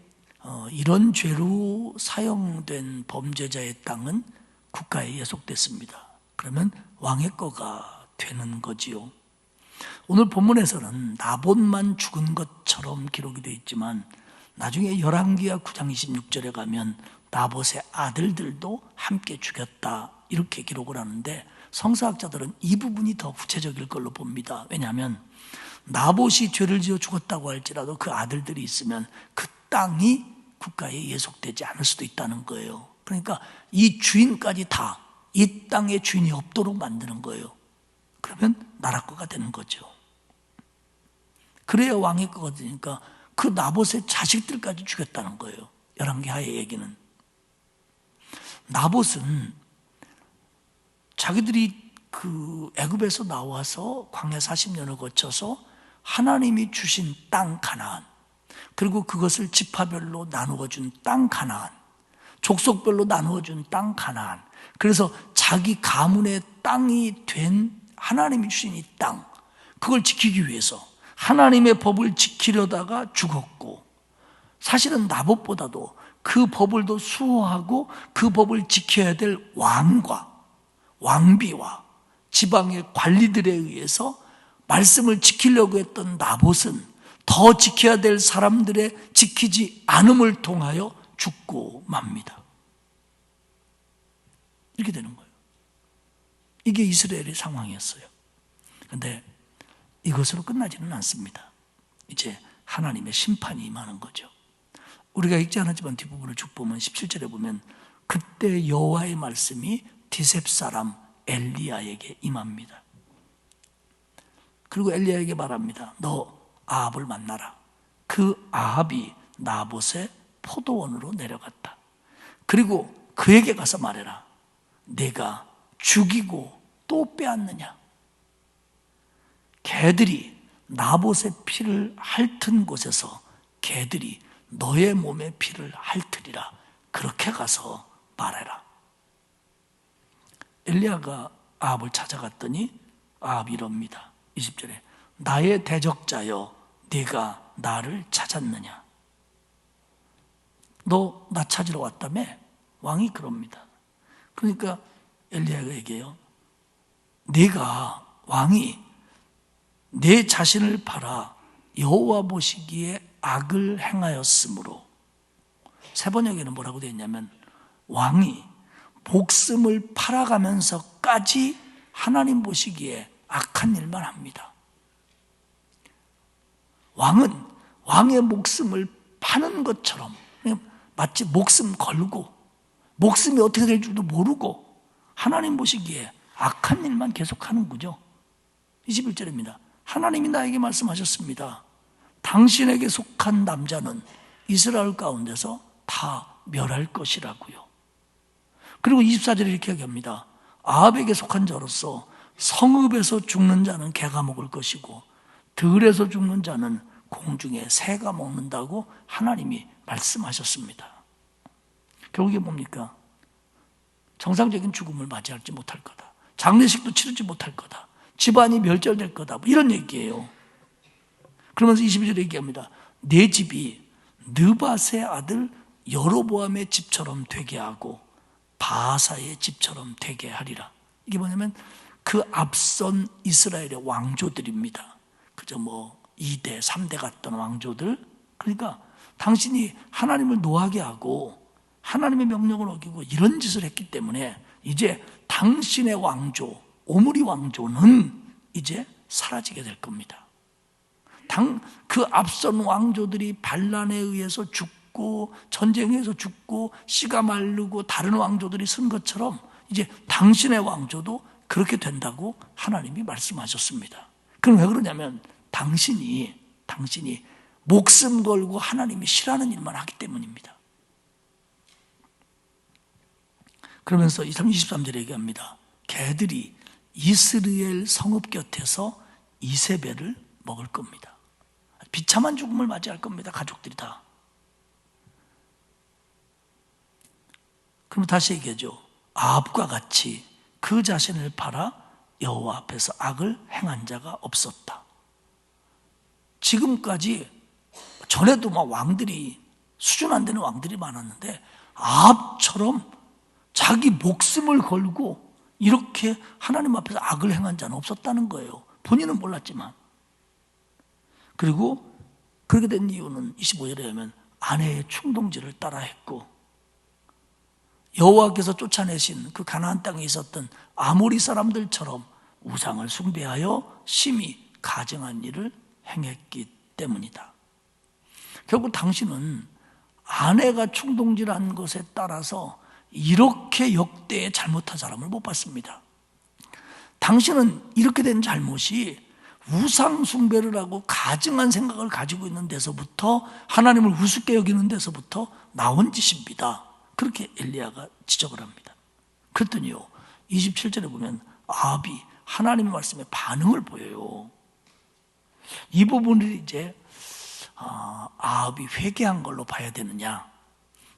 이런 죄로 사용된 범죄자의 땅은 국가에 예속됐습니다. 그러면 왕의 거가 되는 거지요. 오늘 본문에서는 나봇만 죽은 것처럼 기록이 되어 있지만 나중에 열왕기하 9장 26절에 가면 나봇의 아들들도 함께 죽였다 이렇게 기록을 하는데, 성서학자들은 이 부분이 더 구체적일 걸로 봅니다. 왜냐하면 나봇이 죄를 지어 죽었다고 할지라도 그 아들들이 있으면 그 땅이 국가에 예속되지 않을 수도 있다는 거예요. 그러니까 이 주인까지 다 이 땅의 주인이 없도록 만드는 거예요. 그러면 나라 거가 되는 거죠. 그래야 왕의 거가 되니까 그 나봇의 자식들까지 죽였다는 거예요. 열왕기하의 얘기는. 나봇은 자기들이 그 애굽에서 나와서 광야 40년을 거쳐서 하나님이 주신 땅 가나안, 그리고 그것을 지파별로 나누어 준 땅 가나안, 족속별로 나누어 준 땅 가나안, 그래서 자기 가문의 땅이 된 하나님이 주신 이 땅, 그걸 지키기 위해서 하나님의 법을 지키려다가 죽었고, 사실은 나봇보다도 그 법을 더 수호하고 그 법을 지켜야 될 왕과 왕비와 지방의 관리들에 의해서 말씀을 지키려고 했던 나봇은 더 지켜야 될 사람들의 지키지 않음을 통하여 죽고 맙니다. 이렇게 되는 거예요. 이게 이스라엘의 상황이었어요. 그런데 이것으로 끝나지는 않습니다. 이제 하나님의 심판이 임하는 거죠. 우리가 읽지 않았지만 뒷부분을 쭉 보면 17절에 보면 그때 여호와의 말씀이 디셉 사람 엘리야에게 임합니다. 그리고 엘리야에게 말합니다. 너 아합을 만나라. 그 아합이 나봇의 포도원으로 내려갔다. 그리고 그에게 가서 말해라. 내가 죽이고 또 빼앗느냐? 개들이 나봇의 피를 핥은 곳에서 개들이 너의 몸의 피를 핥으리라. 그렇게 가서 말해라. 엘리야가 아합을 찾아갔더니 아합이 이럽니다. 20절에 나의 대적자여 네가 나를 찾았느냐? 너 나 찾으러 왔다며? 왕이 그럽니다. 그러니까 엘리야가 얘기해요. 네가 왕이 내 자신을 팔아 여호와 보시기에 악을 행하였으므로, 세 번역에는 뭐라고 되어 있냐면 왕이 목숨을 팔아가면서까지 하나님 보시기에 악한 일만 합니다. 왕은 왕의 목숨을 파는 것처럼 마치 목숨 걸고 목숨이 어떻게 될 줄도 모르고 하나님 보시기에 악한 일만 계속하는 거죠. 21절입니다. 하나님이 나에게 말씀하셨습니다. 당신에게 속한 남자는 이스라엘 가운데서 다 멸할 것이라고요. 그리고 24절에 이렇게 얘기합니다. 아합에게 속한 자로서 성읍에서 죽는 자는 개가 먹을 것이고 들에서 죽는 자는 공중에 새가 먹는다고 하나님이 말씀하셨습니다. 결국에 뭡니까? 정상적인 죽음을 맞이하지 못할 거다. 장례식도 치르지 못할 거다. 집안이 멸절될 거다. 뭐 이런 얘기예요. 그러면서 22절에 얘기합니다. 내 집이 느밧의 아들 여로보암의 집처럼 되게 하고 바하사의 집처럼 되게 하리라. 이게 뭐냐면 그 앞선 이스라엘의 왕조들입니다. 그저 뭐 2대, 3대 같던 왕조들. 그러니까 당신이 하나님을 노하게 하고 하나님의 명령을 어기고 이런 짓을 했기 때문에 이제 당신의 왕조, 오므리 왕조는 이제 사라지게 될 겁니다. 그 앞선 왕조들이 반란에 의해서 죽고 전쟁에 의해서 죽고 씨가 마르고 다른 왕조들이 쓴 것처럼 이제 당신의 왕조도 그렇게 된다고 하나님이 말씀하셨습니다. 그럼 왜 그러냐면 당신이 목숨 걸고 하나님이 싫어하는 일만 하기 때문입니다. 그러면서 23절에 얘기합니다. 개들이 이스라엘 성읍 곁에서 이세벨을 먹을 겁니다. 비참한 죽음을 맞이할 겁니다. 가족들이 다. 그럼 다시 얘기하죠. 아합과 같이 그 자신을 팔아 여호와 앞에서 악을 행한 자가 없었다. 지금까지 전에도 막 왕들이 수준 안 되는 왕들이 많았는데 아합처럼 자기 목숨을 걸고 이렇게 하나님 앞에서 악을 행한 자는 없었다는 거예요. 본인은 몰랐지만. 그리고 그렇게 된 이유는 25절에 하면 아내의 충동질을 따라했고 여호와께서 쫓아내신 그 가나안 땅에 있었던 아모리 사람들처럼 우상을 숭배하여 심히 가증한 일을 행했기 때문이다. 결국 당신은 아내가 충동질한 것에 따라서 이렇게 역대의 잘못한 사람을 못 봤습니다. 당신은 이렇게 된 잘못이 우상 숭배를 하고 가증한 생각을 가지고 있는 데서부터 하나님을 우습게 여기는 데서부터 나온 짓입니다. 그렇게 엘리야가 지적을 합니다. 그랬더니요 27절에 보면 아합이 하나님의 말씀에 반응을 보여요. 이 부분을 이제 아합이 회개한 걸로 봐야 되느냐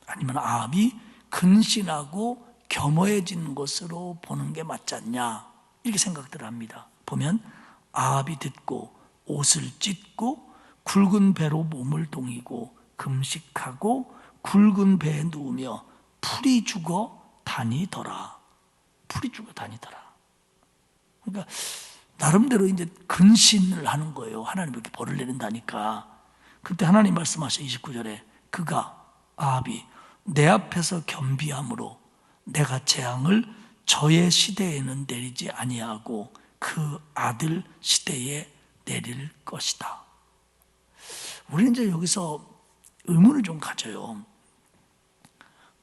아니면 아합이 근신하고 겸허해진 것으로 보는 게 맞지 않냐 이렇게 생각들을 합니다. 보면 아합이 듣고 옷을 찢고 굵은 배로 몸을 동이고 금식하고 굵은 배에 누우며 풀이 죽어 다니더라. 풀이 죽어 다니더라. 그러니까 나름대로 이제 근신을 하는 거예요. 하나님 이렇게 벌을 내린다니까. 그때 하나님 말씀하셔 29절에 그가 아합이 내 앞에서 겸비함으로 내가 재앙을 저의 시대에는 내리지 아니하고 그 아들 시대에 내릴 것이다. 우리는 이제 여기서 의문을 좀 가져요.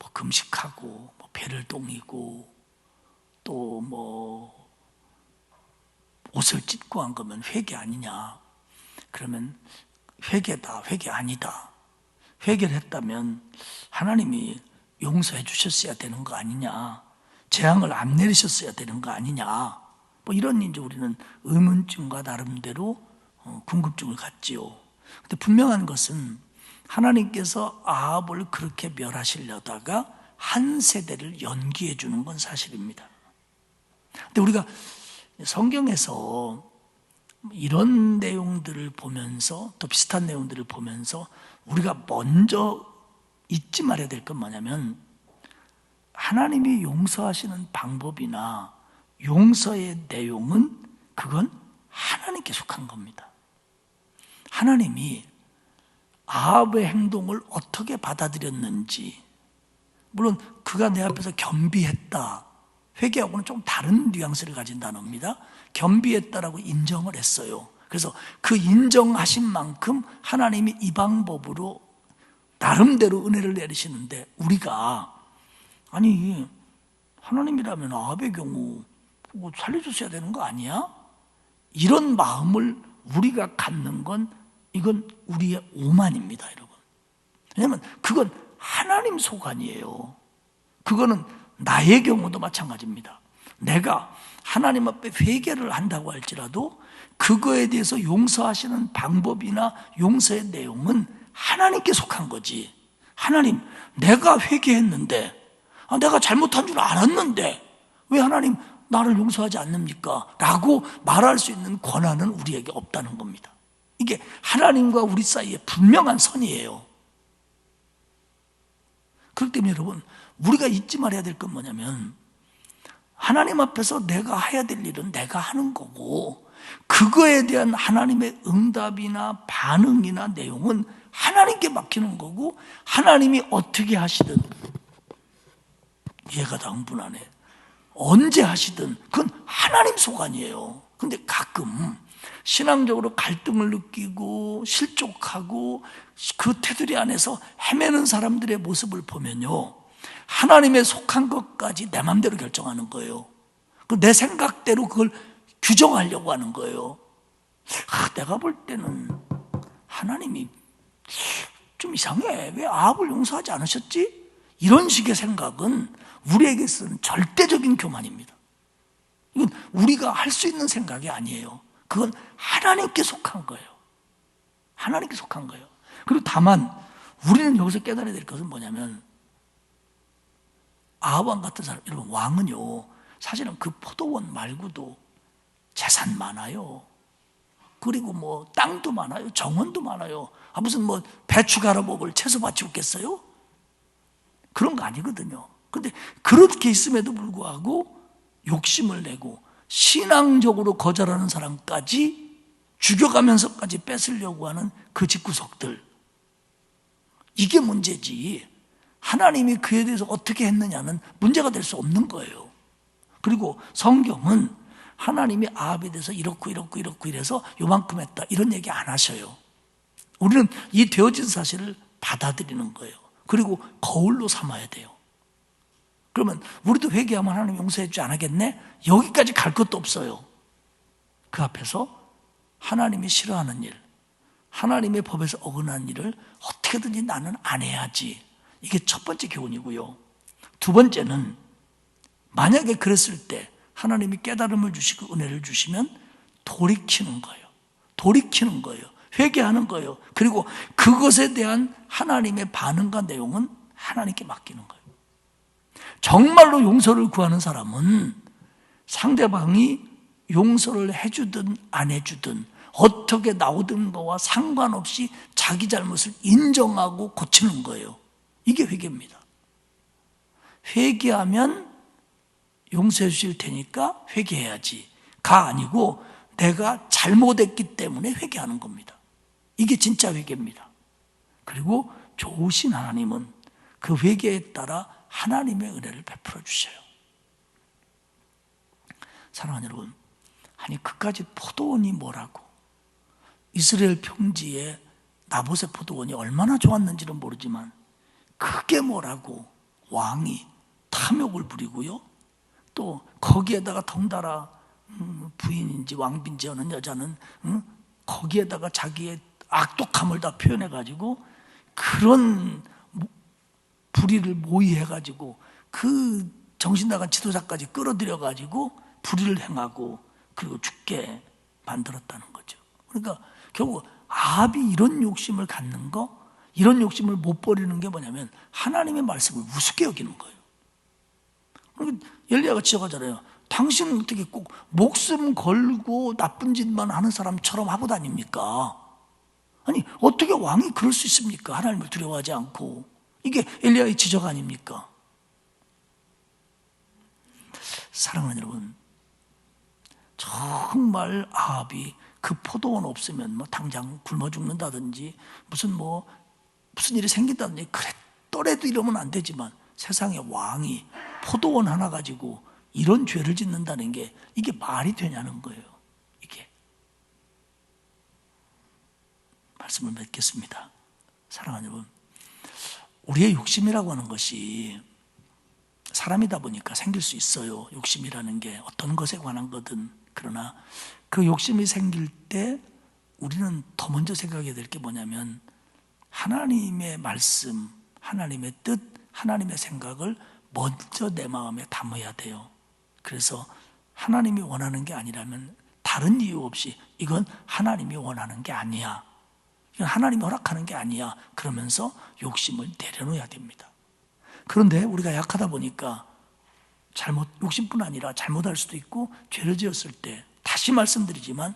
뭐 금식하고 뭐 배를 동이고 또 뭐 옷을 찢고 한 거면 회개 아니냐? 그러면 회개다, 회개 아니다. 회개를 했다면 하나님이 용서해 주셨어야 되는 거 아니냐? 재앙을 안 내리셨어야 되는 거 아니냐? 뭐 이런 이제 우리는 의문점과 나름대로 궁금증을 갖지요. 근데 분명한 것은 하나님께서 아합을 그렇게 멸하시려다가 한 세대를 연기해 주는 건 사실입니다. 근데 우리가 성경에서 이런 내용들을 보면서 또 비슷한 내용들을 보면서 우리가 먼저 잊지 말아야 될 건 뭐냐면 하나님이 용서하시는 방법이나 용서의 내용은 그건 하나님께 속한 겁니다. 하나님이 아합의 행동을 어떻게 받아들였는지, 물론 그가 내 앞에서 겸비했다, 회개하고는 좀 다른 뉘앙스를 가진 단어입니다. 겸비했다라고 인정을 했어요. 그래서 그 인정하신 만큼 하나님이 이 방법으로 나름대로 은혜를 내리시는데 우리가 아니 하나님이라면 아합의 경우 뭐 살려줬어야 되는 거 아니야? 이런 마음을 우리가 갖는 건 이건 우리의 오만입니다, 여러분. 왜냐하면 그건 하나님 소관이에요. 그거는 나의 경우도 마찬가지입니다. 내가 하나님 앞에 회개를 한다고 할지라도 그거에 대해서 용서하시는 방법이나 용서의 내용은 하나님께 속한 거지. 하나님, 내가 회개했는데, 내가 잘못한 줄 알았는데 왜 하나님 나를 용서하지 않습니까? 라고 말할 수 있는 권한은 우리에게 없다는 겁니다. 이게 하나님과 우리 사이에 분명한 선이에요. 그렇기 때문에 여러분, 우리가 잊지 말아야 될 건 뭐냐면 하나님 앞에서 내가 해야 될 일은 내가 하는 거고, 그거에 대한 하나님의 응답이나 반응이나 내용은 하나님께 맡기는 거고, 하나님이 어떻게 하시든 이해가 다 흥분하네. 언제 하시든 그건 하나님 소관이에요. 근데 가끔 신앙적으로 갈등을 느끼고 실족하고 그 테두리 안에서 헤매는 사람들의 모습을 보면요, 하나님의 속한 것까지 내 맘대로 결정하는 거예요. 내 생각대로 그걸 규정하려고 하는 거예요. 내가 볼 때는 하나님이 좀 이상해. 왜 아합을 용서하지 않으셨지? 이런 식의 생각은 우리에게서는 절대적인 교만입니다. 이건 우리가 할 수 있는 생각이 아니에요. 그건 하나님께 속한 거예요. 하나님께 속한 거예요. 그리고 다만 우리는 여기서 깨달아야 될 것은 뭐냐면, 아합왕 같은 사람, 여러분, 왕은요 사실은 그 포도원 말고도 재산 많아요. 그리고 뭐 땅도 많아요. 정원도 많아요. 무슨 뭐 배추 갈아 먹을 채소밭이 없겠어요? 그런 거 아니거든요. 근데 그렇게 있음에도 불구하고 욕심을 내고 신앙적으로 거절하는 사람까지 죽여가면서까지 뺏으려고 하는 그 집구석들, 이게 문제지, 하나님이 그에 대해서 어떻게 했느냐는 문제가 될 수 없는 거예요. 그리고 성경은 하나님이 아합에 대해서 이렇고 이래서 요만큼 했다 이런 얘기 안 하셔요. 우리는 이 되어진 사실을 받아들이는 거예요. 그리고 거울로 삼아야 돼요. 그러면 우리도 회개하면 하나님 용서해 주지 않겠네? 여기까지 갈 것도 없어요. 그 앞에서 하나님이 싫어하는 일, 하나님의 법에서 어긋나는 일을 어떻게든지 나는 안 해야지. 이게 첫 번째 교훈이고요. 두 번째는, 만약에 그랬을 때 하나님이 깨달음을 주시고 은혜를 주시면 돌이키는 거예요. 돌이키는 거예요. 회개하는 거예요. 그리고 그것에 대한 하나님의 반응과 내용은 하나님께 맡기는 거예요. 정말로 용서를 구하는 사람은 상대방이 용서를 해주든 안 해주든 어떻게 나오든 거와 상관없이 자기 잘못을 인정하고 고치는 거예요. 이게 회개입니다. 회개하면 용서해 주실 테니까 회개해야지 가 아니고, 내가 잘못했기 때문에 회개하는 겁니다. 이게 진짜 회개입니다. 그리고 좋으신 하나님은 그 회개에 따라 하나님의 은혜를 베풀어 주셔요. 사랑하는 여러분, 아니 그까지 포도원이 뭐라고, 이스라엘 평지에 나봇의 포도원이 얼마나 좋았는지는 모르지만 그게 뭐라고 왕이 탐욕을 부리고요, 또 거기에다가 덩달아 부인인지 왕비인지 하는 여자는 거기에다가 자기의 악독함을 다 표현해가지고 그런 불의를 모의해가지고 그 정신나간 지도자까지 끌어들여가지고 불의를 행하고 그리고 죽게 만들었다는 거죠. 그러니까 결국 아합이 이런 욕심을 갖는 거, 이런 욕심을 못 버리는 게 뭐냐면 하나님의 말씀을 우습게 여기는 거예요. 그러니까 엘리야가 지적하잖아요. 당신은 어떻게 꼭 목숨 걸고 나쁜 짓만 하는 사람처럼 하고 다닙니까? 아니 어떻게 왕이 그럴 수 있습니까? 하나님을 두려워하지 않고. 이게 엘리야의 지적 아닙니까? 사랑하는 여러분, 정말 아합이 그 포도원 없으면 뭐 당장 굶어 죽는다든지 무슨 일이 생긴다든지 그랬더라도 이러면 안 되지만, 세상에 왕이 포도원 하나 가지고 이런 죄를 짓는다는 게 이게 말이 되냐는 거예요. 이게. 말씀을 맺겠습니다. 사랑하는 여러분, 우리의 욕심이라고 하는 것이 사람이다 보니까 생길 수 있어요. 욕심이라는 게 어떤 것에 관한 거든. 그러나 그 욕심이 생길 때 우리는 더 먼저 생각해야 될 게 뭐냐면, 하나님의 말씀, 하나님의 뜻, 하나님의 생각을 먼저 내 마음에 담아야 돼요. 그래서 하나님이 원하는 게 아니라면 다른 이유 없이 이건 하나님이 원하는 게 아니야, 이건 하나님이 허락하는 게 아니야, 그러면서 욕심을 내려놓아야 됩니다. 그런데 우리가 약하다 보니까 욕심뿐 아니라 잘못할 수도 있고, 죄를 지었을 때 다시 말씀드리지만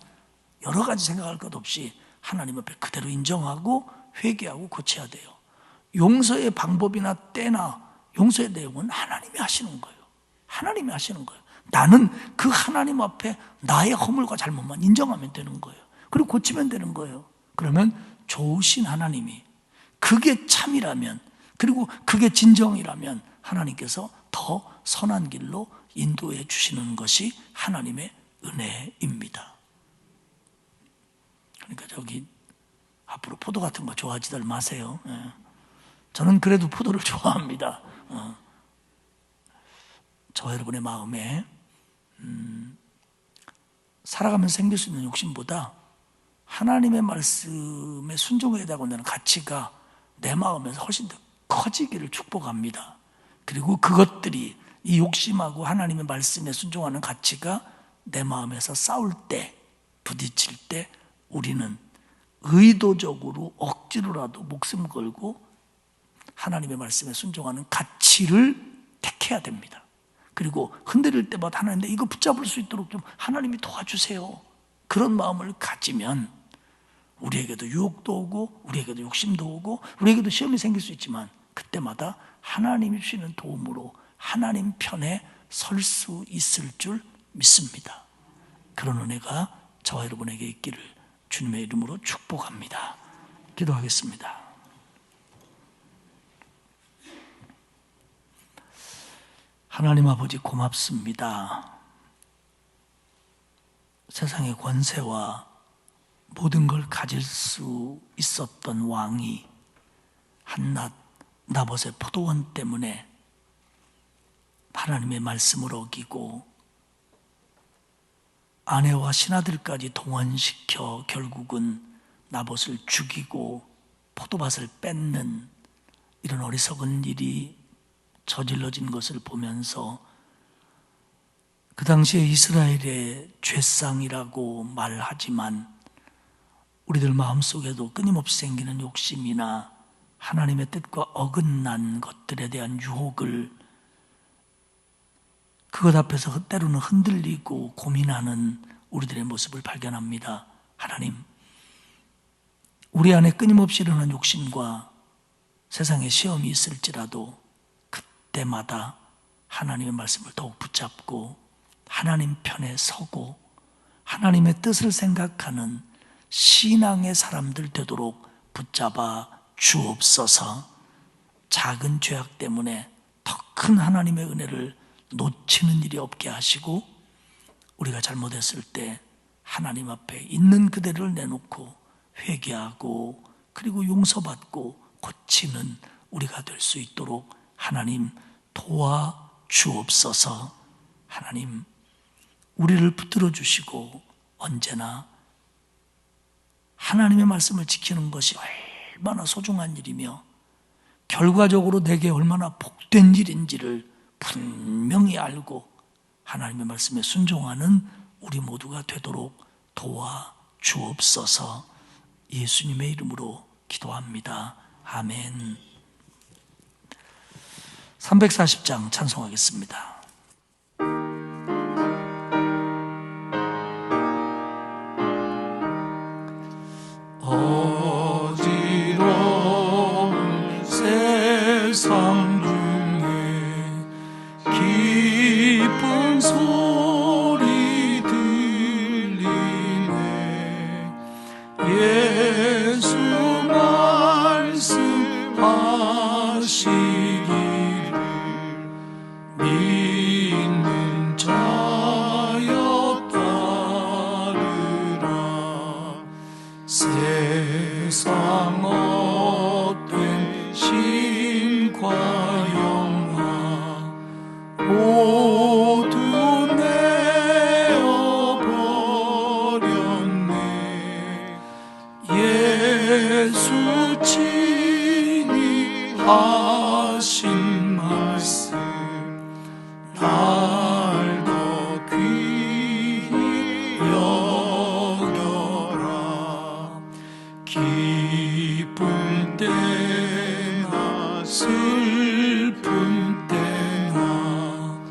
여러 가지 생각할 것 없이 하나님 앞에 그대로 인정하고 회개하고 고쳐야 돼요. 용서의 방법이나 때나 용서의 내용은 하나님이 하시는 거예요. 하나님이 하시는 거예요. 나는 그 하나님 앞에 나의 허물과 잘못만 인정하면 되는 거예요. 그리고 고치면 되는 거예요. 그러면 좋으신 하나님이, 그게 참이라면, 그리고 그게 진정이라면 하나님께서 더 선한 길로 인도해 주시는 것이 하나님의 은혜입니다. 그러니까 저기 앞으로 포도 같은 거 좋아하지들 마세요. 저는 그래도 포도를 좋아합니다. 저 여러분의 마음에 살아가면서 생길 수 있는 욕심보다 하나님의 말씀에 순종해야 되고 하는 가치가 내 마음에서 훨씬 더 커지기를 축복합니다. 그리고 그것들이, 이 욕심하고 하나님의 말씀에 순종하는 가치가 내 마음에서 싸울 때, 부딪힐 때 우리는 의도적으로 억지로라도 목숨 걸고 하나님의 말씀에 순종하는 가치를 택해야 됩니다. 그리고 흔들릴 때마다 하나님, 이거 붙잡을 수 있도록 좀 하나님이 도와주세요. 그런 마음을 가지면 우리에게도 유혹도 오고, 우리에게도 욕심도 오고, 우리에게도 시험이 생길 수 있지만 그때마다 하나님이 주시는 도움으로 하나님 편에 설 수 있을 줄 믿습니다. 그런 은혜가 저와 여러분에게 있기를 주님의 이름으로 축복합니다. 기도하겠습니다. 하나님 아버지 고맙습니다. 세상의 권세와 모든 걸 가질 수 있었던 왕이 한낱 나봇의 포도원 때문에 하나님의 말씀을 어기고 아내와 신하들까지 동원시켜 결국은 나봇을 죽이고 포도밭을 뺏는 이런 어리석은 일이 저질러진 것을 보면서 그 당시에 이스라엘의 죄상이라고 말하지만 우리들 마음속에도 끊임없이 생기는 욕심이나 하나님의 뜻과 어긋난 것들에 대한 유혹을, 그것 앞에서 때로는 흔들리고 고민하는 우리들의 모습을 발견합니다. 하나님, 우리 안에 끊임없이 일어나는 욕심과 세상의 시험이 있을지라도 그때마다 하나님의 말씀을 더욱 붙잡고 하나님 편에 서고 하나님의 뜻을 생각하는 신앙의 사람들 되도록 붙잡아 주옵소서. 작은 죄악 때문에 더 큰 하나님의 은혜를 놓치는 일이 없게 하시고, 우리가 잘못했을 때 하나님 앞에 있는 그대로를 내놓고 회개하고 그리고 용서받고 고치는 우리가 될 수 있도록 하나님 도와 주옵소서. 하나님, 우리를 붙들어 주시고 언제나 하나님의 말씀을 지키는 것이 얼마나 소중한 일이며 결과적으로 내게 얼마나 복된 일인지를 분명히 알고 하나님의 말씀에 순종하는 우리 모두가 되도록 도와 주옵소서. 예수님의 이름으로 기도합니다. 아멘. 340장 찬송하겠습니다. 어지러운 세상 중에 기쁜 소리 들리네. 예수 말씀하시기를 믿는 자여 따르라. 세상 얻된 신과 영화 모두 내어버렸네. 예수 친히 하신 말씀 날 더 귀히 여겨라. 기쁠 때나 슬픈 때나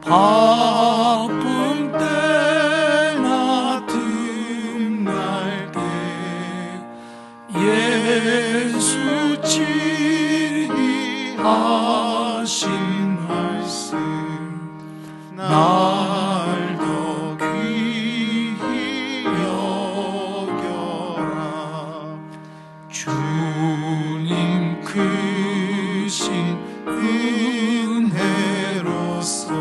바쁜 때나 틈날 때 예수 친히 하신 말씀 날 주님 크신 은혜로서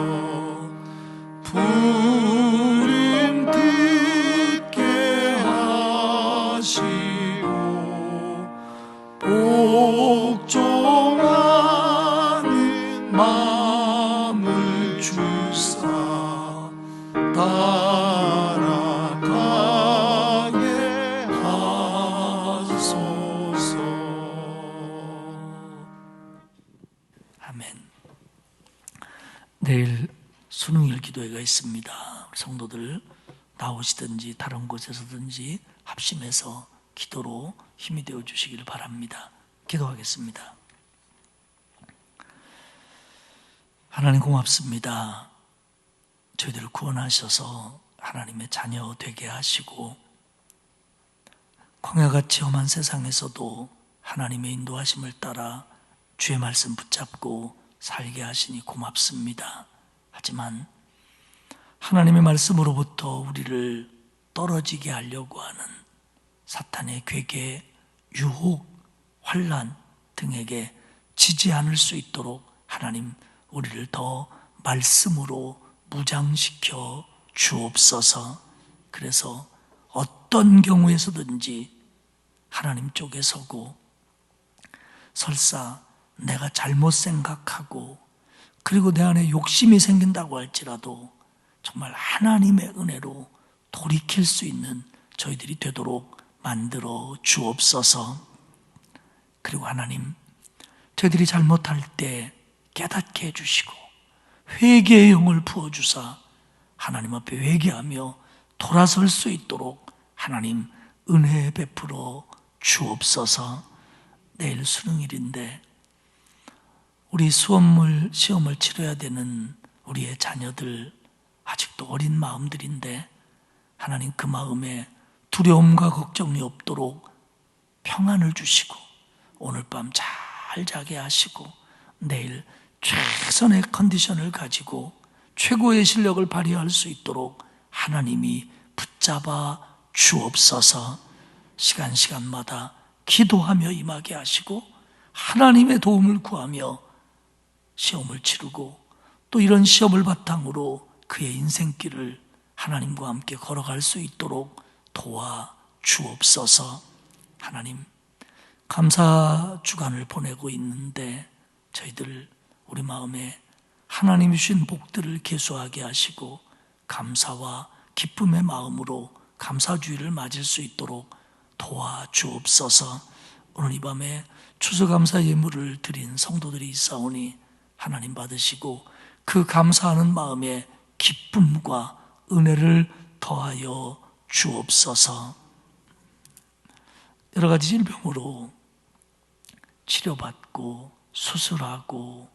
부름 듣게 하시고 복종하는 마음을 주사 따라가게 하소서. 아멘. 내일 수능일 기도회가 있습니다. 우리 성도들 나오시든지 다른 곳에서든지 합심해서 기도로 힘이 되어 주시기를 바랍니다. 기도하겠습니다. 하나님 고맙습니다. 저희들을 구원하셔서 하나님의 자녀 되게 하시고 광야같이 험한 세상에서도 하나님의 인도하심을 따라 주의 말씀 붙잡고 살게 하시니 고맙습니다. 하지만 하나님의 말씀으로부터 우리를 떨어지게 하려고 하는 사탄의 괴계, 유혹, 환난 등에게 지지 않을 수 있도록 하나님 우리를 더 말씀으로 무장시켜 주옵소서. 그래서 어떤 경우에서든지 하나님 쪽에 서고 설사 내가 잘못 생각하고 그리고 내 안에 욕심이 생긴다고 할지라도 정말 하나님의 은혜로 돌이킬 수 있는 저희들이 되도록 만들어 주옵소서. 그리고 하나님, 저희들이 잘못할 때 깨닫게 해주시고 회개의 영을 부어주사 하나님 앞에 회개하며 돌아설 수 있도록 하나님 은혜 베풀어 주옵소서. 내일 수능일인데 우리 시험을 치러야 되는 우리의 자녀들 아직도 어린 마음들인데 하나님 그 마음에 두려움과 걱정이 없도록 평안을 주시고 오늘 밤 잘 자게 하시고 내일 최선의 컨디션을 가지고 최고의 실력을 발휘할 수 있도록 하나님이 붙잡아 주옵소서. 시간마다 기도하며 임하게 하시고 하나님의 도움을 구하며 시험을 치르고 또 이런 시험을 바탕으로 그의 인생길을 하나님과 함께 걸어갈 수 있도록 도와 주옵소서. 하나님, 감사 주간을 보내고 있는데 저희들 우리 마음에 하나님이 주신 복들을 계수하게 하시고 감사와 기쁨의 마음으로 감사주의를 맞을 수 있도록 도와 주옵소서. 오늘 이 밤에 추수감사 예물을 드린 성도들이 있사오니 하나님 받으시고 그 감사하는 마음에 기쁨과 은혜를 더하여 주옵소서. 여러 가지 질병으로 치료받고 수술하고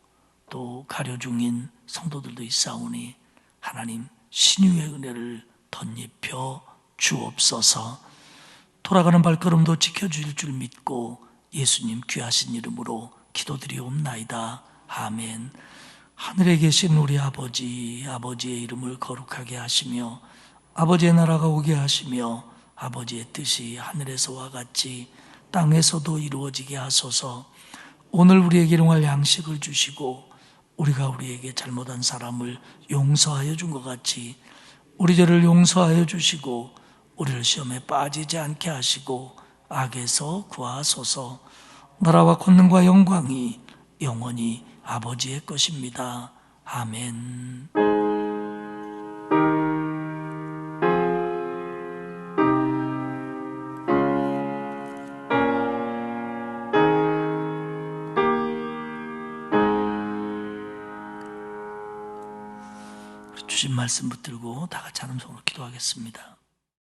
또 가려 중인 성도들도 있사오니 하나님 신유의 은혜를 덧입혀 주옵소서. 돌아가는 발걸음도 지켜주실 줄 믿고 예수님 귀하신 이름으로 기도드리옵나이다. 아멘. 하늘에 계신 우리 아버지, 아버지의 이름을 거룩하게 하시며 아버지의 나라가 오게 하시며 아버지의 뜻이 하늘에서와 같이 땅에서도 이루어지게 하소서. 오늘 우리에게 일용할 양식을 주시고 우리가 우리에게 잘못한 사람을 용서하여 준 것 같이 우리 죄를 용서하여 주시고 우리를 시험에 빠지지 않게 하시고 악에서 구하소서. 나라와 권능과 영광이 영원히 아버지의 것입니다. 아멘. 주신 말씀 붙들고 다 같이 하는 손으로 기도하겠습니다.